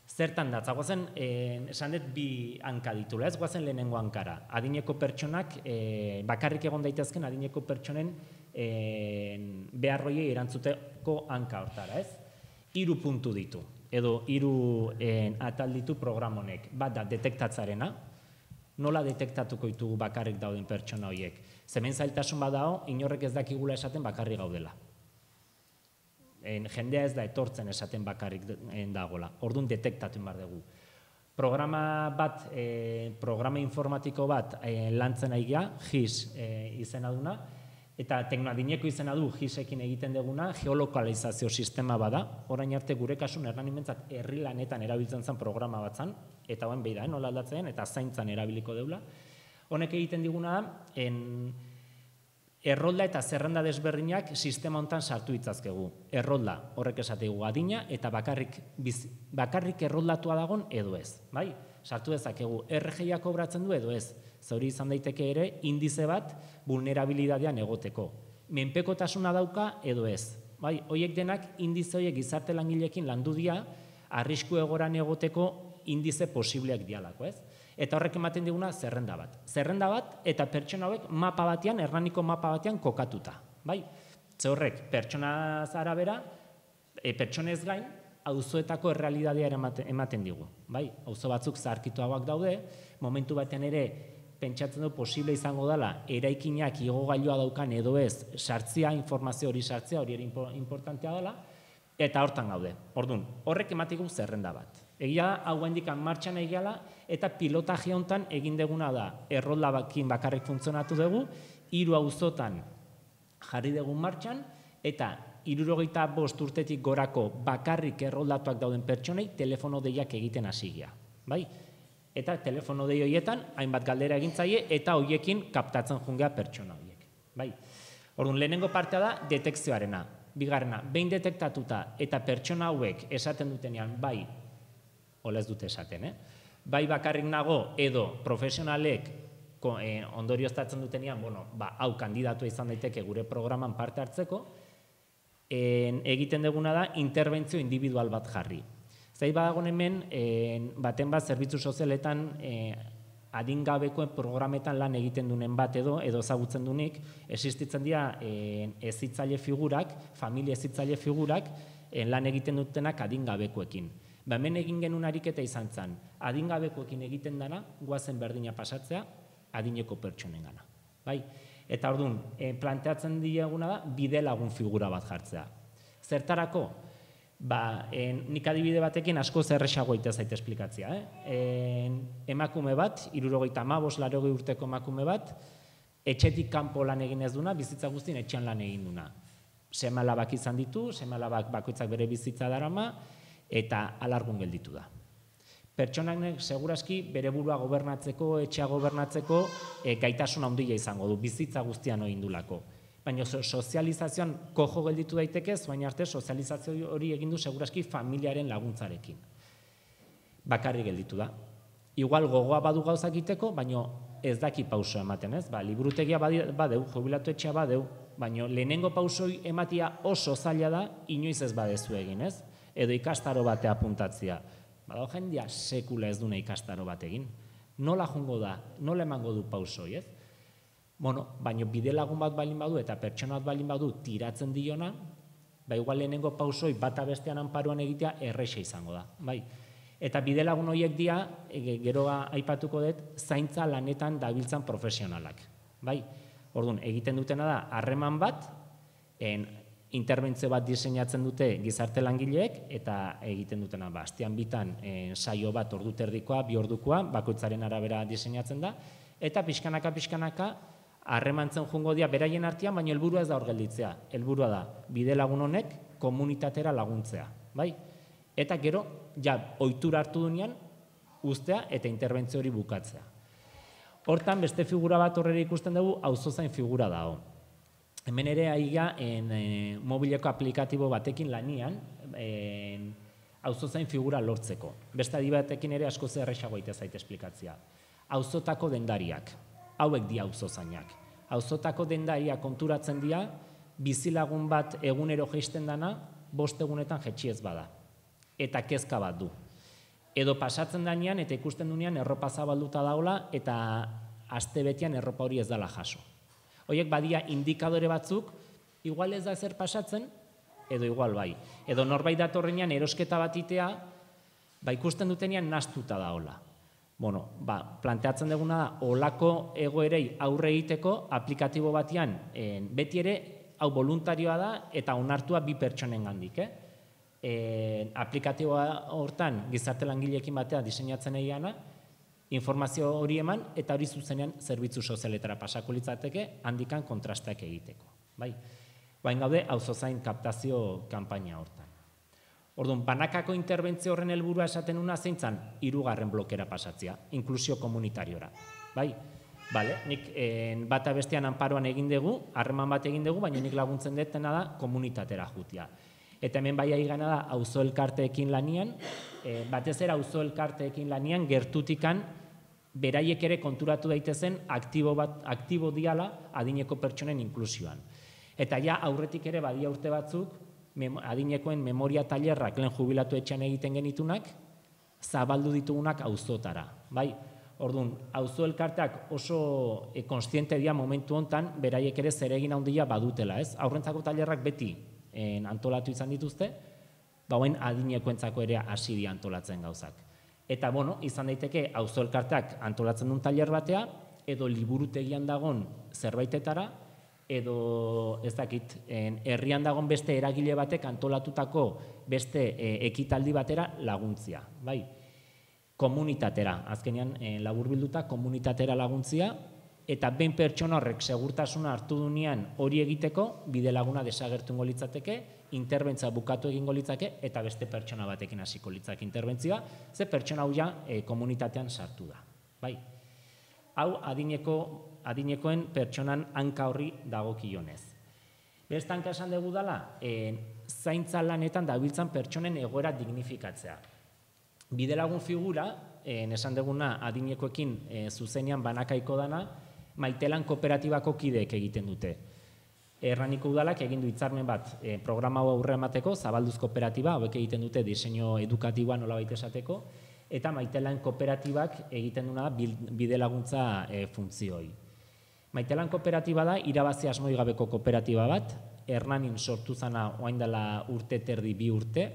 Speaker 4: zertan datza, guazen, esan dut 2 hanka ditula, ez guazen lehenengo hankara. Adineko pertsonak, bakarrik egon daitezken adineko pertsonen beharroiei erantzuteko hanka hortara, ez? 3 puntu ditu, edo 3 atal ditu program honek. Bat da, detektatzarena, nola detektatuko ditugu bakarrik dauden pertsona horiek. Zemen zailtasun badao, inorrek ez dakigula esaten bakarrik gaudela. Jendea ez da etortzen esaten bakarrik dagoela. Orduan detektatu behar dugu. Programa informatiko bat lantzen aigia, GIS izena duna, eta teknoadineko izena du GIS-ekin egiten duguna, geolokalizazio sistema bada, orain arte gure kasun Hernanimentzat herri lanetan erabiltzen zen programa bat zen, eta hoen behi da, nola aldatzen, eta zaintzan erabiliko deula. Honek egiten diguna da, errolda eta zerrenda desberdinak sistema honetan sartu ditzazkegu. Errolda, horrek esategu adina, eta bakarrik erroldatua dagon edo ez. Bai? Sartu dezakegu, RGIa kobratzen du edo ez. Zauri izan daiteke ere, indize bat vulnerabilidadean egoteko. Menpekotasuna dauka edo ez. Bai? Hoiek denak, indize horiek gizarte langileekin landu dia, arrisku egoran egoteko indize posibleak dialako, ez? Eta horrek ematen diguna zerrenda bat. Zerrenda bat eta pertsona hauek mapa batean, Hernaniko mapa batean kokatuta. Bai? Ze horrek, pertsona arabera, pertsonez gain, auzoetako errealidadea ematen digu. Bai? Auzo batzuk zaharkituagoak daude, momentu batean ere, pentsatzen du posible izango dela, eraikinak igogailua daukan edo ez, informazio hori sartzea, hori ere importantea dela, eta hortan gaude. Orduan, horrek ematik zerrenda bat. Egia hau hendikan martxan egiala, eta pilotaje honetan egin deguna da, errolda bakin bakarrik funtzionatu dugu, 3 auzotan jarri dugun martxan, eta 65 urtetik gorako bakarrik erroldatuak dauden pertsonei telefono deiak egiten hasigia. Bai? Eta telefono dei horietan, hainbat galdera egintzaile, eta horiekin kaptatzen jungea pertsona horiek. Bai? Orduan, lehenengo partea da detekzioarena. Bigarrena, behin detektatuta eta pertsona hauek esaten dutenean, bai, hola ez dute esaten, bai bakarrik nago edo profesionalek ondorioztatzen dutenean, hau kandidatua izan daiteke gure programan parte hartzeko, egiten duguna da interbentzio individual bat jarri. Zai badagon hemen, baten bat zerbitzu sozialetan adingabekoen programetan lan egiten dunen bat edo ezagutzen dunik, existitzen dira hezitzaile figurak, familia hezitzaile figurak, lan egiten dutenak adingabekoekin. Hemen egin genuen ariketa izan zen, adingabekoekin egiten dana, guazen berdina pasatzea, adineko pertsonen gana. Eta orduan, planteatzen dieguna da, bide lagun figura bat jartzea. Zertarako? Nik adibide batekin asko zerrexago ite zaite esplikatzea. Emakume bat, 75-80 urteko emakume bat, etxetik kanpo lan egin ez duna, bizitza guztien etxean lan egin duna. Seme-alabak izan ditu, seme-alabak bakoitzak bere bizitza darama, eta alargun gelditu da. Pertsonak segurazki bere burua gobernatzeko, etxea gobernatzeko gaitasun handia izango du, bizitza guztian egin dulako. Baina sozializazioan kojo gelditu daitekez, baina arte sozializazio hori egin du segurazki familiaren laguntzarekin. Bakarrik gelditu da. Igual gogoa badu gauzak iteko, baina ez daki pauso ematen, ez? Liburutegia badeu, jubilatu etxea badeu, baina lehenengo pausoi ematia oso zaila da, inoiz ez badezu egin, ez? Edo ikastaro bate apuntatzia. Badago jendia sekula ez duna ikastaro bat egin. Nola jongo da, nola emango du pausoi, ez? Baina bidelagun bat balin badu eta pertsona bat balin badu tiratzen diona, igual lehenengo pausoi bata bestean anparuan egitea erreixa izango da, bai? Eta bidelagun horiek dira, geroa aipatuko dut, zaintza lanetan dabiltzan profesionalak, bai? Orduan, egiten dutena da, harreman bat, interbentzio bat diseinatzen dute gizarte langileek, eta egiten dutena, astean bitan saio bat ordu terdikoa, 2 ordukoa, bakoitzaren arabera diseinatzen da, eta pixkanaka, harremantzen jungo dira beraien artean, baina helburua ez da hor gelditzea. Helburua da, bidelagun honek komunitatera laguntzea, bai? Eta gero, ohitura hartu dunean, uztea eta interbentzio hori bukatzea. Hortan, beste figura bat horrela ikusten dugu, auzozain figura dago. Hemen ere aiga, mobileko aplikatibo batekin lanian, auzozain figura lortzeko. Beste adibatekin ere asko zerrexago aite zait esplikatzea. Auzotako dendariak, hauek di auzozainak. Auzotako dendariak konturatzen dira, bizilagun bat egunero jaisten dana, 5 egunetan jetxiez bada. Eta kezka bat du. Edo pasatzen danean eta ikusten dunean erropa zabalduta daula eta aste betian erropa hori ez dela jaso. Horiek badia indikadore batzuk, igual ez da zer pasatzen, edo igual bai. Edo norbait datorrenean erosketa bat itea, ikusten dutenean nastuta daula. Planteatzen duguna da, olako egoerei aurre egiteko aplikatibo batean, beti ere, hau voluntarioa da eta onartua 2 pertsonen gandik, aplikatiboa hortan gizarte langileekin batea diseinatzen egiana, informazio hori eman eta hori zuzenean zerbitzu sozialetara pasako litzateke handikan kontrastak egiteko. Bain gaude, auzozain kaptazio kanpaina hortan. Orduan, banakako interbentzio horren helburua esaten una zeintzan 3. blokera pasatzea, inklusio komunitariora. Nik bata bestean anparoan egin dugu, harreman bat egin dugu, baina nik laguntzen detena da komunitatera jutia. Eta hemen bai aigana da auzo elkarteekin lanian, batez ere auzo elkarteekin lanian gertutikan beraiek ere konturatu daitezen aktibo diala adineko pertsonen inklusioan. Eta aurretik ere badia urte batzuk, adinekoen memoria tailerrak lehen jubilatu etxean egiten genitunak, zabaldu ditugunak auzotara. Orduan, auzo elkarteak oso konstiente dira momentu hontan, beraiek ere zeregin handia badutela, ez? Aurrentzako tailerrak beti antolatu izan dituzte, hauen adinekoentzako ere hasi dira antolatzen gauzak. Eta, izan daiteke auzo elkarteak antolatzen duen tailer batea, edo liburutegian dagon zerbaitetara, edo ez dakit, herrian dagon beste eragile batek antolatutako beste ekitaldi batera laguntzia. Komunitatera, azkenean laburbilduta komunitatera laguntzia, eta behin pertsona horrek segurtasuna hartu dunean hori egiteko, bide laguna desagertungo litzateke, interbentzioa bukatu egingo litzake, eta beste pertsona batekin hasiko litzake interbentzioa, ze pertsona hau komunitatean sartu da. Hau adinekoen pertsonan hanka horri dagokionez. Beste hanka esan dugu dela, zaintza lanetan dabiltzan pertsonen egoera dignifikatzea. Bidelagun figura, esan duguna adinekoekin zuzenean banakaiko dana, Maitelan kooperatibako kideek egiten dute. Erraniko udalak egin du hitzarmen bat programa hau aurre emateko, Zabalduz kooperatiba, hauek egiten dute diseinu edukatiboa nolabait esateko, eta Maitelan kooperatibak egiten duna bide laguntza funtzioi. Maitelan kooperatiba da, irabazi asmoi gabeko kooperatiba bat, Hernanin sortu zana orain dela urte terdi 2 urte,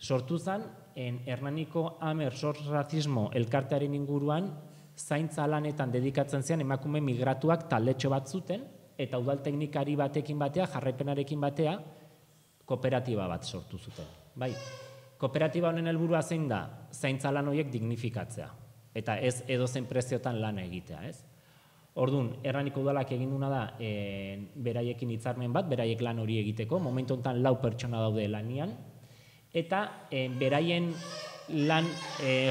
Speaker 4: sortu zan, Hernaniko Amer Sor Racismo elkartearen inguruan, zaintza lanetan dedikatzen zian emakume migratuak taldetxo bat zuten, eta udal teknikari batekin batea, jarraipenarekin batea, kooperatiba bat sortu zuten. Kooperatiba honen helburua zein da, zaintza lan horiek dignifikatzea, eta ez edozein preziotan lana egitea, ez? Orduan, Hernaniko udalak egin duna da, beraiekin hitzarmen bat, beraiek lan hori egiteko, momentu honetan 4 pertsona daude lanian, eta beraien lan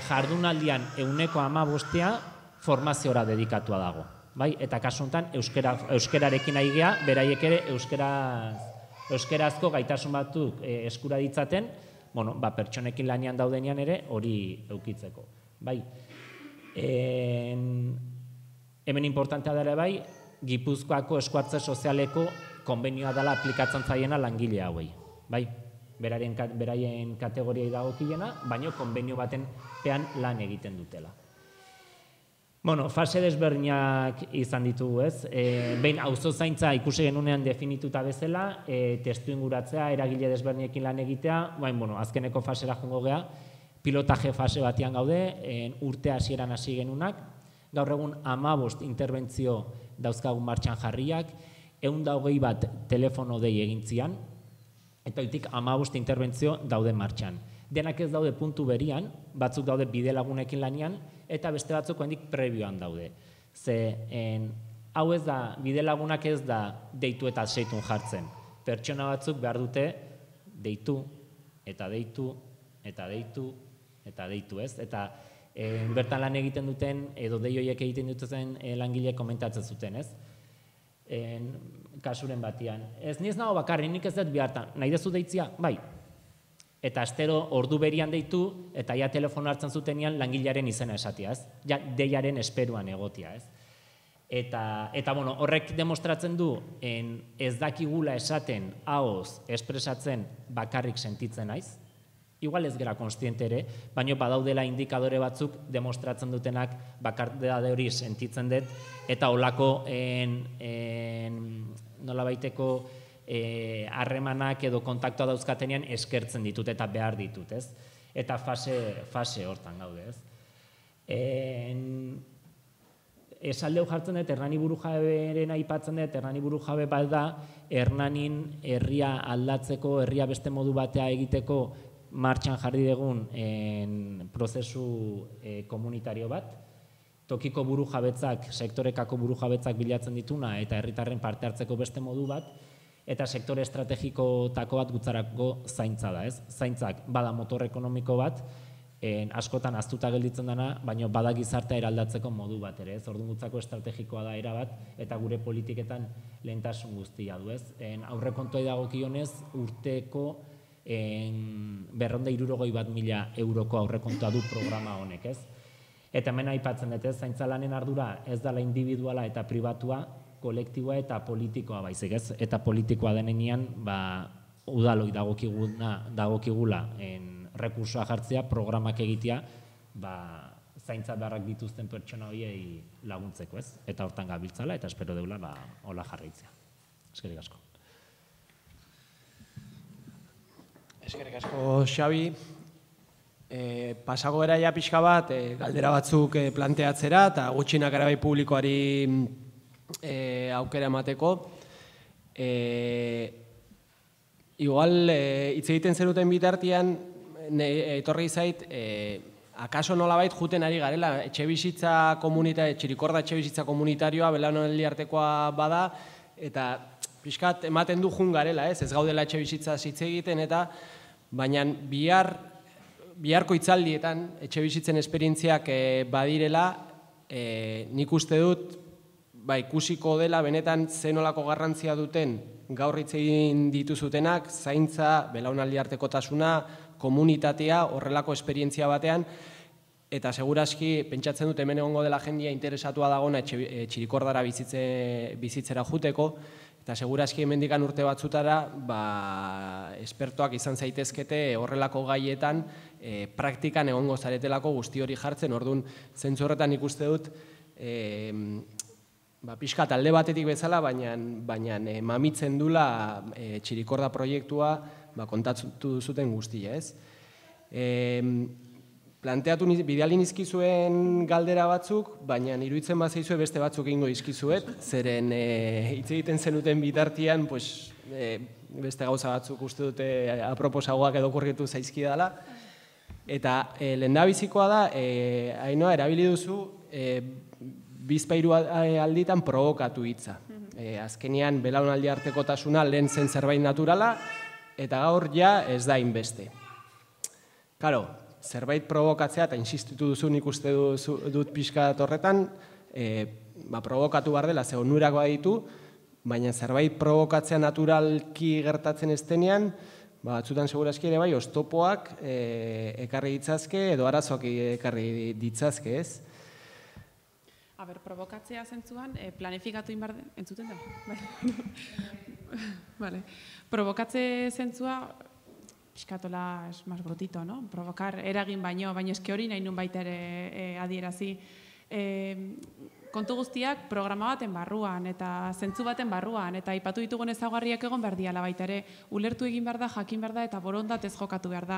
Speaker 4: jardunaldian 15% formaziora dedikatua dago. Eta kasu honetan euskerarekin ari gea, beraiek ere euskarazko gaitasun batzuk eskura ditzaten, pertsonekin lanian daudenean ere hori eukitzeko. Hemen importantea dara bai, Gipuzkoako eskuartze sozialeko konbenioa dela aplikatzen zaiena langile hauei. Bai, beraien kategoriai dagokiena, baino konbenio baten pean lan egiten dutela. Bueno, fase desberdinak izan ditugu, ez? Behin auzozaintza ikusi genunean definituta bezala, testu inguratzea, eragile desberdinekin lan egitea, baina, bueno, azkeneko fasera jongo gea, pilotaje fase batean gaude, urte hasieran hasi genunak, gaur egun 15 interbentzio dauzkagun martxan jarriak, 120 bat telefono dei egintzian, eta oitik 15 interbentzio daude martxan. Denak ez daude puntu berian, batzuk daude bide lagunekin lanian, eta beste batzuk hendik prebioan daude. Hau ez da, bide lagunak ez da deitu eta seitun jartzen. Pertsona batzuk behar dute deitu, eta deitu, eta deitu, eta deitu, ez? Eta bertan lan egiten duten, edo dei horiek egiten duten langile komentatzen zuten, ez? Kasuren batian. Ez niz nago bakarri, nik ez dut bihartan, nahi dezu deitzia? Bai. Eta astero ordu berian deitu, eta ja telefono hartzen zutenean langilearen izena esatia, ez? Ja, deiaren esperuan egotia, ez? Eta bueno, horrek demostratzen du, ez dakigula esaten, ahoz, espresatzen bakarrik sentitzen naiz. Igual ez gera konstiente ere, baina badaudela indikadore batzuk demostratzen dutenak bakardade hori sentitzen dut, eta holako nolabaiteko harremanak edo kontaktua dauzkatenean eskertzen ditut eta behar ditut, ez? Eta fase hortan gaude, ez? Esaldeu jartzen dut, Hernani Burujaberen aipatzen dut, Hernani Burujabe bat da, Hernanin herria aldatzeko, herria beste modu batea egiteko martxan jarri dugun prozesu komunitario bat, tokiko burujabetzak, sektorekako burujabetzak bilatzen dituna eta herritarren parte hartzeko beste modu bat, eta sektore estrategikotako bat gutzarako zaintza da, ez? Zaintzak bada motor ekonomiko bat, askotan ahaztuta gelditzen dena, baina bada gizartea eraldatzeko modu bat ere, ez? Orduan gutzako estrategikoa da erabat, eta gure politiketan lehentasun guztia du, ez? Aurrekontuei dagokionez urteko 261.000 euroko aurrekontua du programa honek, ez? Eta hemen aipatzen dut, ez? Zaintza lanen ardura ez dela individuala eta pribatua, kolektiboa eta politikoa baizik, ez? Eta politikoa denean, udaloi dagokigula rekursoa jartzea, programak egitea, zaintza beharrak dituzten pertsona horiei laguntzeko, ez? Eta hortan gabiltzala, eta espero deula, hola jarraitzea. Eskerrik asko.
Speaker 2: Eskerrik asko, Xabi. Pasago era ja pixka bat, galdera batzuk planteatzera, eta gutxinak erabai publikoari aukera emateko. Igual, hitz egiten zenuten bitartian, etorri zait, akaso nolabait juten ari garela, Txirikorda etxebizitza komunitarioa, belaunaldi artekoa bada, eta pixkat ematen du jun garela, ez gaudela etxebizitza hitz egiten, eta baina biharko hitzaldietan etxebizitzen esperientziak badirela, nik uste dut, ikusiko dela benetan zenolako garrantzia duten gaur hitz egin dituzutenak, zaintza, belaunaldi artekotasuna, komunitatea, horrelako esperientzia batean, eta seguraski pentsatzen dut hemen egongo dela jendia interesatua dagona Txirikordara bizitzera juteko, eta seguraski hemendikan urte batzutara espertoak izan zaitezkete horrelako gaietan praktikan egongo zaretelako guzti hori jartzen, orduan zentzu horretan ikuste dut pixka talde batetik bezala, baina mamitzen dula Txirikorda proiektua kontatu zuten guztia, ez? Planteatu bidali nizkizuen galdera batzuk, baina iruditzen bazaizue beste batzuk egingo izkizuet, zeren hitz egiten zenuten bitartian beste gauza batzuk uste dute aproposagoak edo okurritu zaizkidala. Eta lehendabizikoa da, Ainhoa, erabili duzu bizpahiru alditan provokatu hitza. Azkenean belaunaldi artekotasuna lehen zen zerbait naturala, eta gaur ja ez da inbeste. Karo, zerbait provokatzea, eta insistitu duzu nik uste dut pixka horretan, provokatu behar dela, ze onurakoa ditu, baina zerbait provokatzea naturalki gertatzen ez denean, batzutan segurazki ere bai, oztopoak ekarri ditzazke, edo arazoak ekarri ditzazke, ez?
Speaker 3: Provokatzea zentzuan, planifikatu inbar den, entzuten da? Vale. Provokatze zentzua, pixkatola es más brotito, no? Provokar eragin baino eske hori nahi nun baita ere adierazi. Kontu guztiak programa baten barruan eta zentzu baten barruan eta aipatu ditugun ezaugarriak egon behar diala baita ere, ulertu egin behar da, jakin behar da eta borondatez jokatu behar da.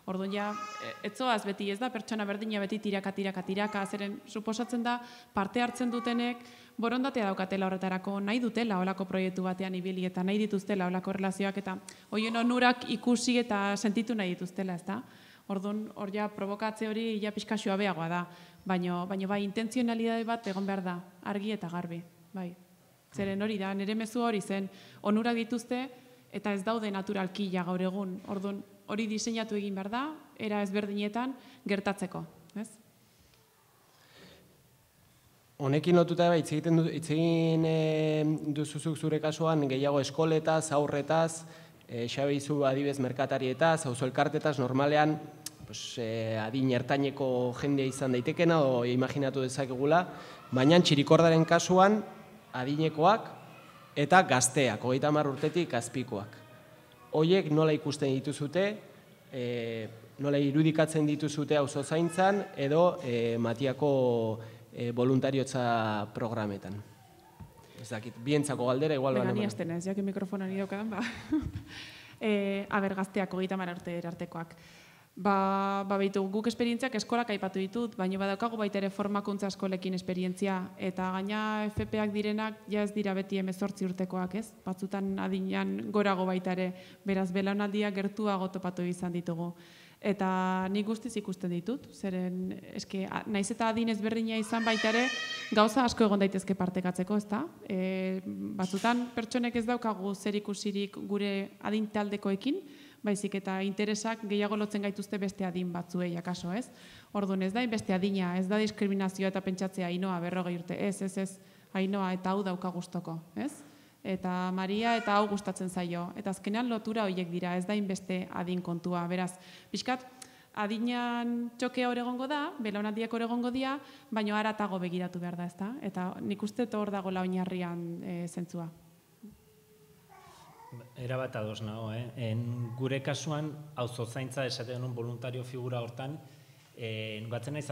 Speaker 3: Orduan ja, etzoaz beti ez da, pertsona berdina beti tiraka, zeren suposatzen da parte hartzen dutenek borondatea daukatela horretarako, nahi dutela olako proiektu batean ibili eta nahi dituztela olako relazioak eta hoien onurak ikusi eta sentitu nahi dituztela, ez da? Orduan, hor ja, provokatze hori ja pixka suabeagoa da, baina bai, intentzionalidade bat egon behar da, argi eta garbi, bai. Zeren hori da, nire mezu hori zen, onurak dituzte eta ez daude naturalki ja gaur egun, orduan, hori diseinatu egin behar da, era ezberdinetan gertatzeko, ez?
Speaker 2: Honekin lotuta hitz egin duzuzuk zure kasuan gehiago eskoletaz, aurretaz, xabeizu adibez merkatarietaz, auzo elkartetaz, normalean adin ertaineko jendea izan daitekena o imaginatu dezakegula, baina Txirikordaren kasuan adinekoak eta gazteak, 30 urtetik azpikoak. Hoiek nola ikusten dituzute, nola irudikatzen dituzute auzozaintzan edo Matiako voluntariotza programetan. Ez dakit, bientzako galdera, igual
Speaker 3: baina. Ni hasten ez, jakin mikrofonan idaukadan, gazteak 30 urte artekoak. Beitu, guk esperientziak eskolak aipatu ditut, baina badaukagu baita ere formakuntza eskolekin esperientzia, eta gaina FP-ak direnak ja ez dira beti 18 urtekoak, ez? Batzutan adinean gorago baita ere, beraz belaunaldiak gertuago topatu izan ditugu. Eta nik guztiz ikusten ditut, zeren eske naiz eta adin ezberdina izan baita ere, gauza asko egon daitezke partekatzeko, ezta? Batzutan pertsonek ez daukagu zer ikusirik gure adin taldekoekin, baizik eta interesak gehiago lotzen gaituzte beste adin batzuei akaso, ez? Orduan ez da beste adina, ez da diskriminazioa eta pentsatzea Ainhoa 40 urte, ez, Ainhoa eta hau dauka gustoko, ez? Eta Maria eta hau gustatzen zaio. Eta azkenean lotura horiek dira, ez da beste adin kontua. Beraz, pixkat, adinean txokea hor egongo da, belaunaldiak hor egongo dira, baina haratago begiratu behar da, ez da? Eta nik uste hor dago oinarrian zentzua.
Speaker 4: Erabat ados nago, gure kasuan, auzozaintza esaten denun voluntario figura hortan, batzen naiz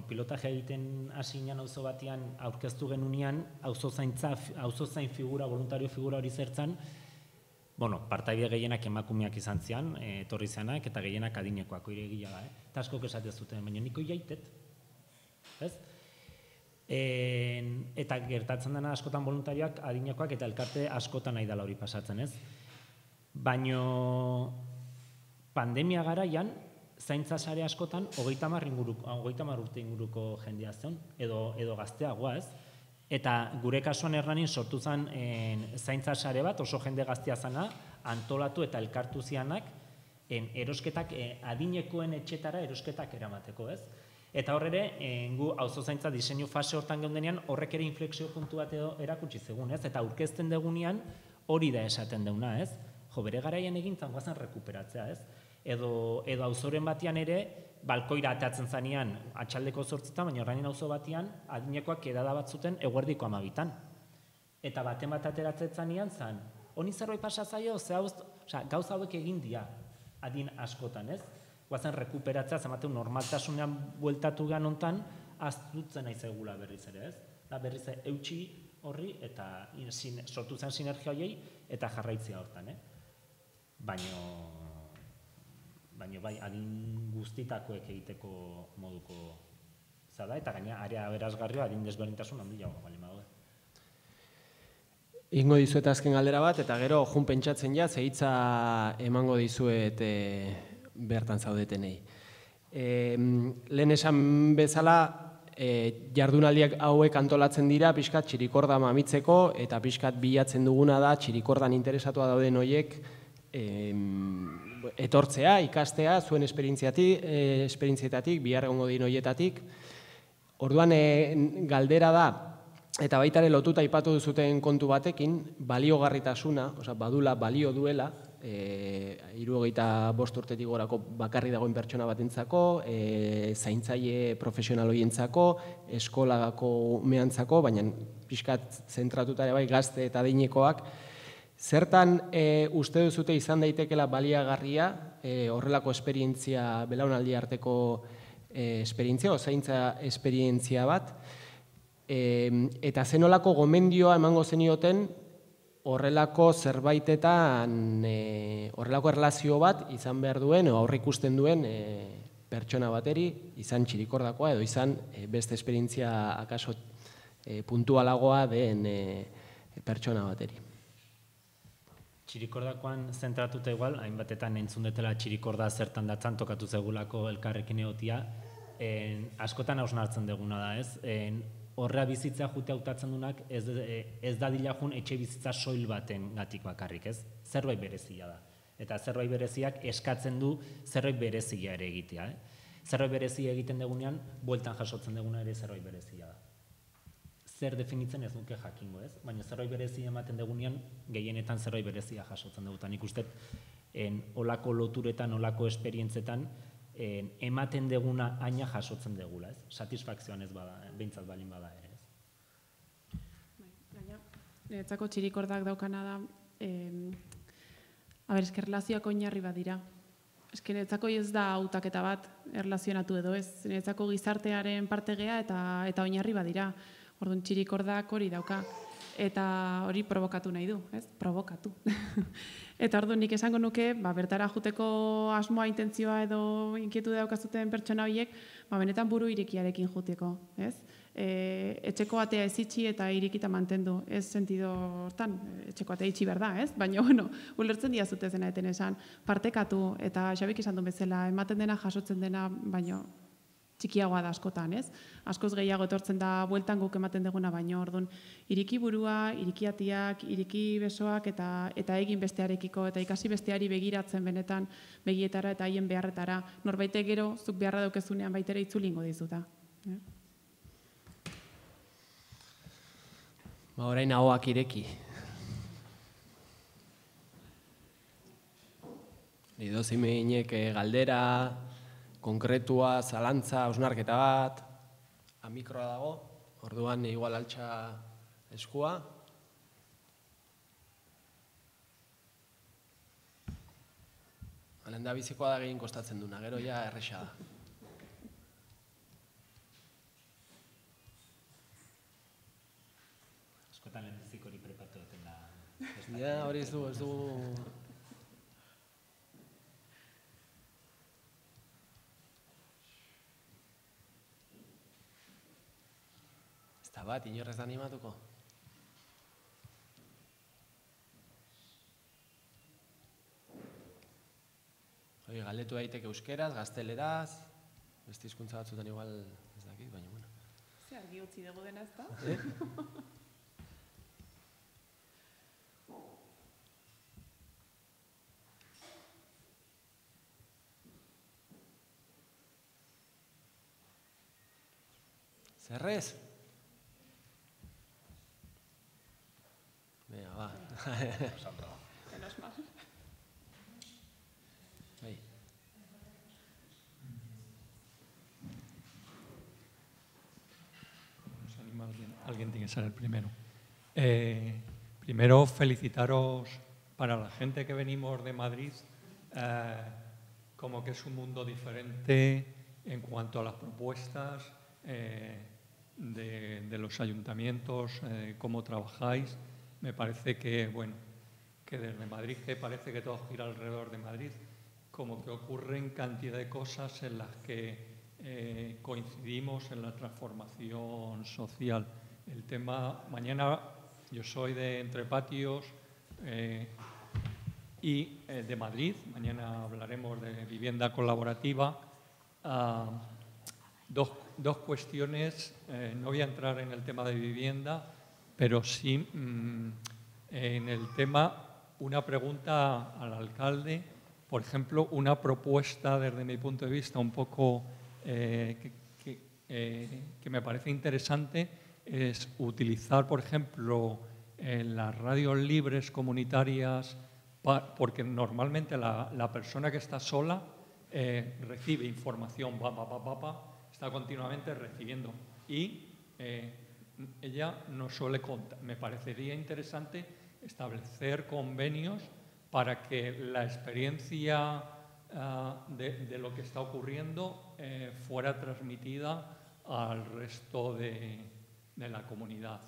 Speaker 4: pilotaje egiten hasi ginen auzo batean aurkeztu genunean auzozain figura, voluntario figura hori zertzan, partaide gehienak emakumeak izan zian, etorri zenak, eta gehienak adinekoak, hori egia da, eta askok esatez zuten, baina niko jaitet, ez? Eta gertatzen dena askotan voluntarioak, adinekoak eta elkarte askotan nahi dela hori pasatzen, ez? Baina pandemia garaian, zaintza sare askotan, 30 urte inguruko jendea zen, edo gazteagoa, ez? Eta gure kasuan Hernanin sortu zen zaintza sare bat, oso jende gaztea zana, antolatu eta elkartu zianak, erosketak, adinekoen etxetara erosketak eramateko, ez? Eta horre, gu auzozaintza diseinu fase hortan geundenean, horrek ere inflexio puntu bat edo erakutsi zegun, ez? Eta aurkezten degunean, hori da esaten deuna, ez? Bere garaian egintzan guazen rekuperatzea, ez? Edo auzoren batean ere, balkoira atatzen zanean atxaldeko 8, baina Hernanin auzo batean adinekoak edada bat zuten eguerdiko 12. Eta baten bat ateratzen zanean zan, honi zerbait pasa zaio, gauza hauek egin dira adin askotan, ez? Guazen rekuperatzea, zamaten normaltasunean bueltatu gehan ontan, aztutzen nahi zegula berriz ere, ez? Da berriz eutxi horri eta sortu zen sinergia horiei eta jarraitzea hortan, Baina bai, adin guztitakoek egiteko moduko zada, eta gaina area berazgarria adin desberdintasun handiago bali badaude.
Speaker 2: Ingo dizuet azken galdera bat, eta gero jun pentsatzen ja, zehitza emango dizuet bertan zaudetenei. Lehen esan bezala, jardunaldiak hauek antolatzen dira pixkat Txirikorda mamitzeko, eta pixkat bilatzen duguna da Txirikordan interesatua dauden horiek etortzea, ikastea, zuen esperientzietatik, bihar egongo din horietatik. Orduan, galdera da, eta baita ere lotuta aipatu duzuten kontu batekin, baliogarritasuna, badula balio duela, 65 urtetik gorako bakarri dagoen pertsona batentzako, zaintzaile profesional horientzako, eskolagako umeantzako, baina pixkat zentratuta ere bai gazte eta adinekoak. Zertan uste duzute izan daitekela baliagarria horrelako esperientzia, belaunaldi arteko esperientzia, zaintza esperientzia bat, eta zenolako gomendioa emango zenioten horrelako zerbaitetan, horrelako erlazio bat izan behar duen, o aurre ikusten duen pertsona bateri, izan txirikordakoa edo izan beste esperientzia akaso puntualagoa den pertsona bateri.
Speaker 4: Txirikordakoan zentratuta igual, hainbatetan entzun detela txirikorda zertan datzan tokatu zegulako elkarrekin egotia, askotan hausnartzen duguna da, ez? Horrea bizitza jute hautatzen dunak ez dadila jun etxe bizitza soil baten gatik bakarrik, ez? Zerbait berezia da. Eta zerbait bereziak eskatzen du zerbait berezia ere egitea. Zerbait berezia egiten dugunean, bueltan jasotzen duguna ere zerbait berezia da. Zer definitzen ez nuke jakingo, ez? Baina zerbait berezia ematen dugunean, gehienetan zerbait berezia jasotzen dugutan. Nik uste, olako loturetan, olako esperientzetan, ematen deguna aina jasotzen degula, ez? Satisfakzioan ez bada, behintzat balin bada ere, ez?
Speaker 3: Gaina, niretzako txirikordak daukana da, eske erlazioak oinarri bat dira. Eske niretzako ez da hautaketa bat erlazionatu edo ez. Niretzako gizartearen parte gea eta oinarri bat dira. Orduan txirikordak hori dauka. Eta hori provokatu nahi du, ez? Provokatu. Eta orduan nik esango nuke, bertara juteko asmoa, intentzioa edo inkietu daukazuten pertsona horiek, benetan buru irikiarekin juteko, ez? Etxeko atea ez itxi eta irikita mantendu, ez sentido hortan, etxeko atea itxi behar da, ez? Baina, ulertzen diazute zena eten esan, partekatu eta Xabik esan duen bezala, ematen dena, jasotzen dena, baina txikiagoa da askotan, ez? Askoz gehiago etortzen da bueltan guk ematen duguna, baino orduan iriki burua, iriki atiak, iriki besoak eta egin bestearekiko eta ikasi besteari begiratzen benetan begietara eta haien beharretara. Norbaitek gero zuk beharra daukezunean baitere itzulingo dizuta.
Speaker 2: Orain ahoak ireki. Idoziminek galdera, konkretua, zalantza, hausnarketa bat, amikroa dago, orduan igual altxa eskua. Lehen da bizikoa da gehien kostatzen duna, gero ja erresa da.
Speaker 4: Askotan lehen biziko hori prepatu duten da.
Speaker 2: Ja, hori ez du... bat, inorrez da animatuko. Hori, galdetu daiteke euskeraz, gazteleraz, beste hizkuntza batzutan igual ez dakit, baina bueno.
Speaker 3: Ze argi utzi dugu dena ez da?
Speaker 2: Zerrez? Venga, va.
Speaker 3: Menos mal.
Speaker 2: Bai.
Speaker 5: Nos anima alguien tiene que ser el primero. Primero, felicitaros para la gente que venimos de Madrid, como que es un mundo diferente en cuanto a las propuestas de los ayuntamientos, cómo trabajáis. Me parece que, bueno, que desde Madrid, que parece que todo gira alrededor de Madrid, como que ocurren cantidad de cosas en las que coincidimos en la transformación social. El tema, mañana yo soy de Entre Patios y de Madrid, mañana hablaremos de vivienda colaborativa. Dos cuestiones, no voy a entrar en el tema de vivienda, pero sí en el tema, una pregunta al alcalde, por ejemplo, una propuesta desde mi punto de vista un poco que me parece interesante es utilizar, por ejemplo, las radios libres comunitarias porque normalmente la persona que está sola recibe información, está continuamente recibiendo y ella no suele contar. Me parecería interesante establecer convenios para que la experiencia de lo que está ocurriendo fuera transmitida al resto de la comunidad.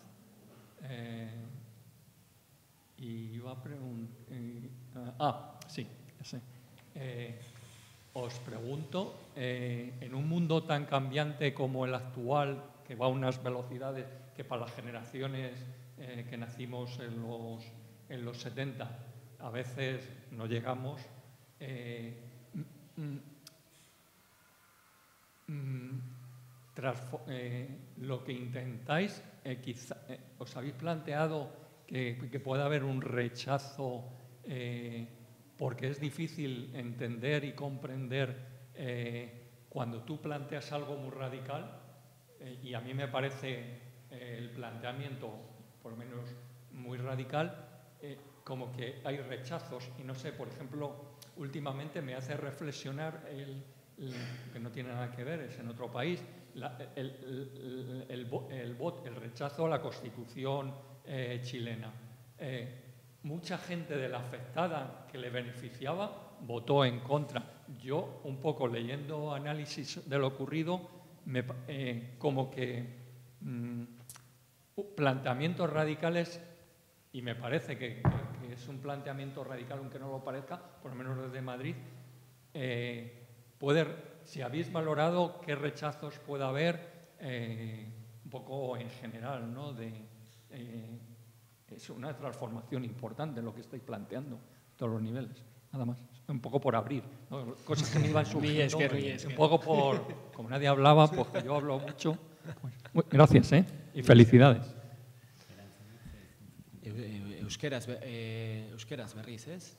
Speaker 5: Y iba a preguntar... sí, ya sé. Os pregunto, en un mundo tan cambiante como el actual, que va a unas velocidades que para las generaciones que nacimos en los 70 a veces no llegamos, lo que intentáis, quizá, os habéis planteado que pueda haber un rechazo porque es difícil entender y comprender cuando tú planteas algo muy radical, y a mí me parece el planteamiento, por lo menos muy radical, como que hay rechazos. Y no sé, por ejemplo, últimamente me hace reflexionar, que no tiene nada que ver, es en otro país, el rechazo a la Constitución chilena. Mucha gente de la afectada que le beneficiaba votó en contra. Yo, un poco leyendo análisis de lo ocurrido, como que planteamientos radicales, y me parece que es un planteamiento radical, aunque no lo parezca, por lo menos desde Madrid, si habéis valorado qué rechazos puede haber, un poco en general, ¿no? Es una transformación importante lo que estáis planteando, todos los niveles, nada más. Un poco por abrir, ¿no? Cosas que me iban surgiendo, un poco por... Como nadie hablaba, pues que yo hablo mucho. Pues, gracias, y felicidades.
Speaker 2: Euskeraz berriz, ez?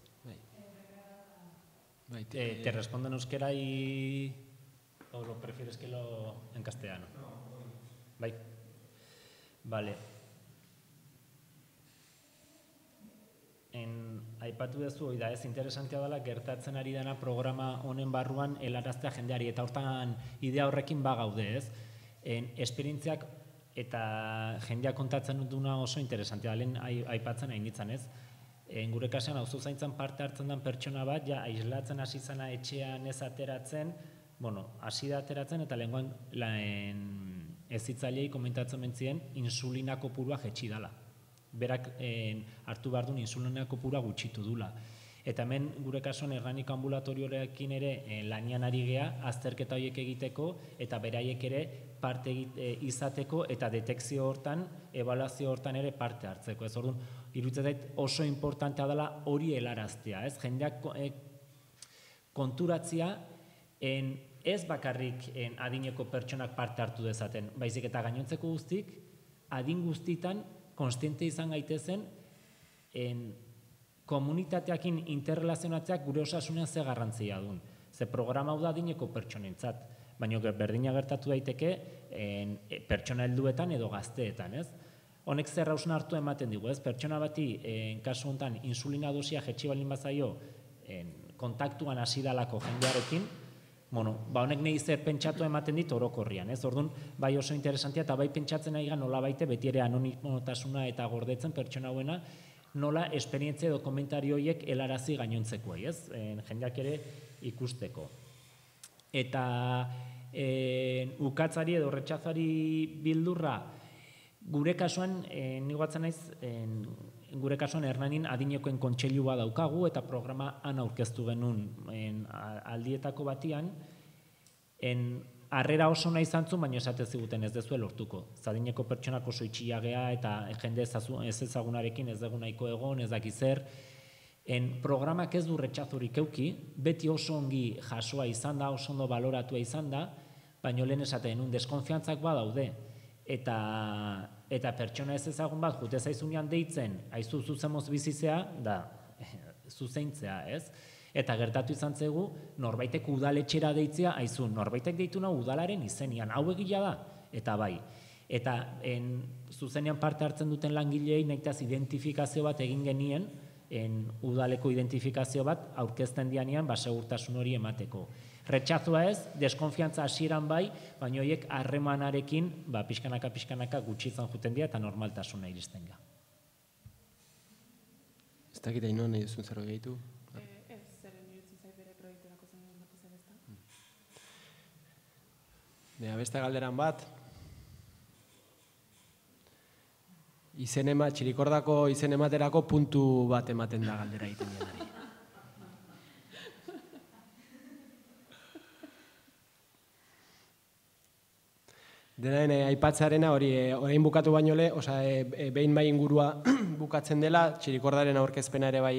Speaker 4: ¿Te respondo en euskera y o lo prefieres que lo en castellano? Bai. Vale. Aipatu duzu, hori da, ez interesantea dela gertatzen ari dena programa honen barruan helaraztea jendeari, eta hortan idea horrekin bagaude, ez? Esperientziak eta jendeak kontatzen duna oso interesantea, lehen aipatzen hain ditzen, ez? Gure kasuan, auzozaintzan parte hartzen den pertsona bat, ja, aislatzen hasi zena etxean ez ateratzen, hasi da ateratzen, eta lehengoan hezitzaileei komentatzen mentzien insulina kopurua jetxi dela. Berak hartu behar duen insulina kopurua gutxitu dula. Eta hemen gure kasuan erranik ambulatoriorekin ere lanian ari gea, azterketa horiek egiteko, eta beraiek ere parte izateko, eta detekzio hortan, ebaluazio hortan ere parte hartzeko. Ez orduan, iruditzen zait oso importantea dela hori helaraztea, ez? Jendeak konturatzea, ez bakarrik adineko pertsonak parte hartu dezaten, baizik eta gainontzeko guztik, adin guztitan konstiente izan gaitezen komunitateakin interrelazionatzeak gure osasunean ze garrantzia duen. Ze programa hau da adineko pertsonentzat, baina berdina gertatu daiteke pertsona helduetan edo gazteetan, ez? Honek zer hausnartu ematen digu, ez? Pertsona bati, kasu honetan, insulina dosia jetxi balin bazaio kontaktuan hasi dalako jendearekin, honek nahi zer pentsatu ematen dit orokorrian, ez? Orduan, bai oso interesantia, eta bai pentsatzen nahi nola baite, beti ere anonimotasuna eta gordetzen pertsona hauena, nola esperientzia edo komentario horiek helarazi gainontzekoa, ez? Jendeak ere ikusteko. Eta ukatzari edo retxazari bildurra, gure kasuan, nigoatzen naiz, gure kasuan Hernanin adinekoen kontseilua daukagu eta programa han aurkeztu genuen aldietako batian, harrera oso nahi zantzun, baina esate ziguten ez dezue lortuko. Zadineko pertsonak oso itxiagea eta jende ez ezagunarekin ez dugu nahiko egon, ez daki zer. Programak ez du retxazurik euki, beti oso ongi jasoa izan da, oso ondo baloratua izan da, baina lehen esaten, deskonfiantzak badaude. Eta pertsona ez ezagun bat, jute zaizunean deitzen, aizu zuzemoz bizizea, da zuzentzea, ez? Eta gertatu izan zegu, norbaitek udaletxera deitzea, aizu, norbaitek deitu nahu udalaren izenian, hau egila da, eta bai. Eta zuzenean parte hartzen duten langilei nahitaz identifikazio bat egin genien, udaleko identifikazio bat aurkezten dianean segurtasun hori emateko. Retxazua ez, deskonfiantza hasieran bai, baina horiek harremanarekin pixkanaka gutxi izan juten dira eta normaltasuna iristen ga.
Speaker 2: Ez dakit hain nahi duzun zer gehitu?
Speaker 3: Ez, zeren irutzen zait bere proiekturako zen ondatu zer ez da.
Speaker 2: Beste galderan bat. Txirikordako izen ematerako puntu bat ematen da galdera egiten denari. Denaen aipatzearena hori orain bukatu baino le, behin bai ingurua bukatzen dela, txirikordaren aurkezpena ere bai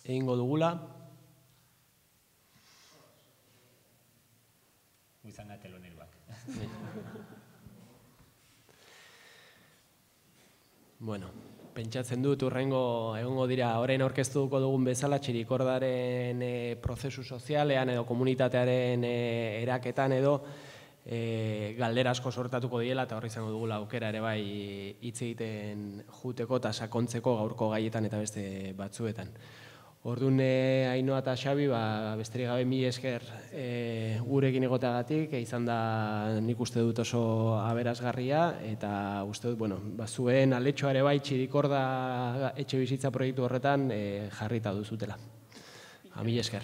Speaker 2: egingo dugula.
Speaker 4: Izan gateloneruak.
Speaker 2: Bueno, pentsatzen dut urrengo egongo dira orain aurkeztuko dugun bezala txirikordaren prozesu sozialean edo komunitatearen eraketan edo galdera asko sortatuko diela eta horri izango dugula aukera ere bai hitz egiten juteko eta sakontzeko gaurko gaietan eta beste batzuetan. Orduan Ainhoa eta Xabi, besterik gabe mila esker gurekin egoteagatik, izan da nik uste dut oso aberasgarria eta uste dut, zuen aletxoa ere bai txirikorda etxe bizitza proiektu horretan jarrita duzutela. Mila esker.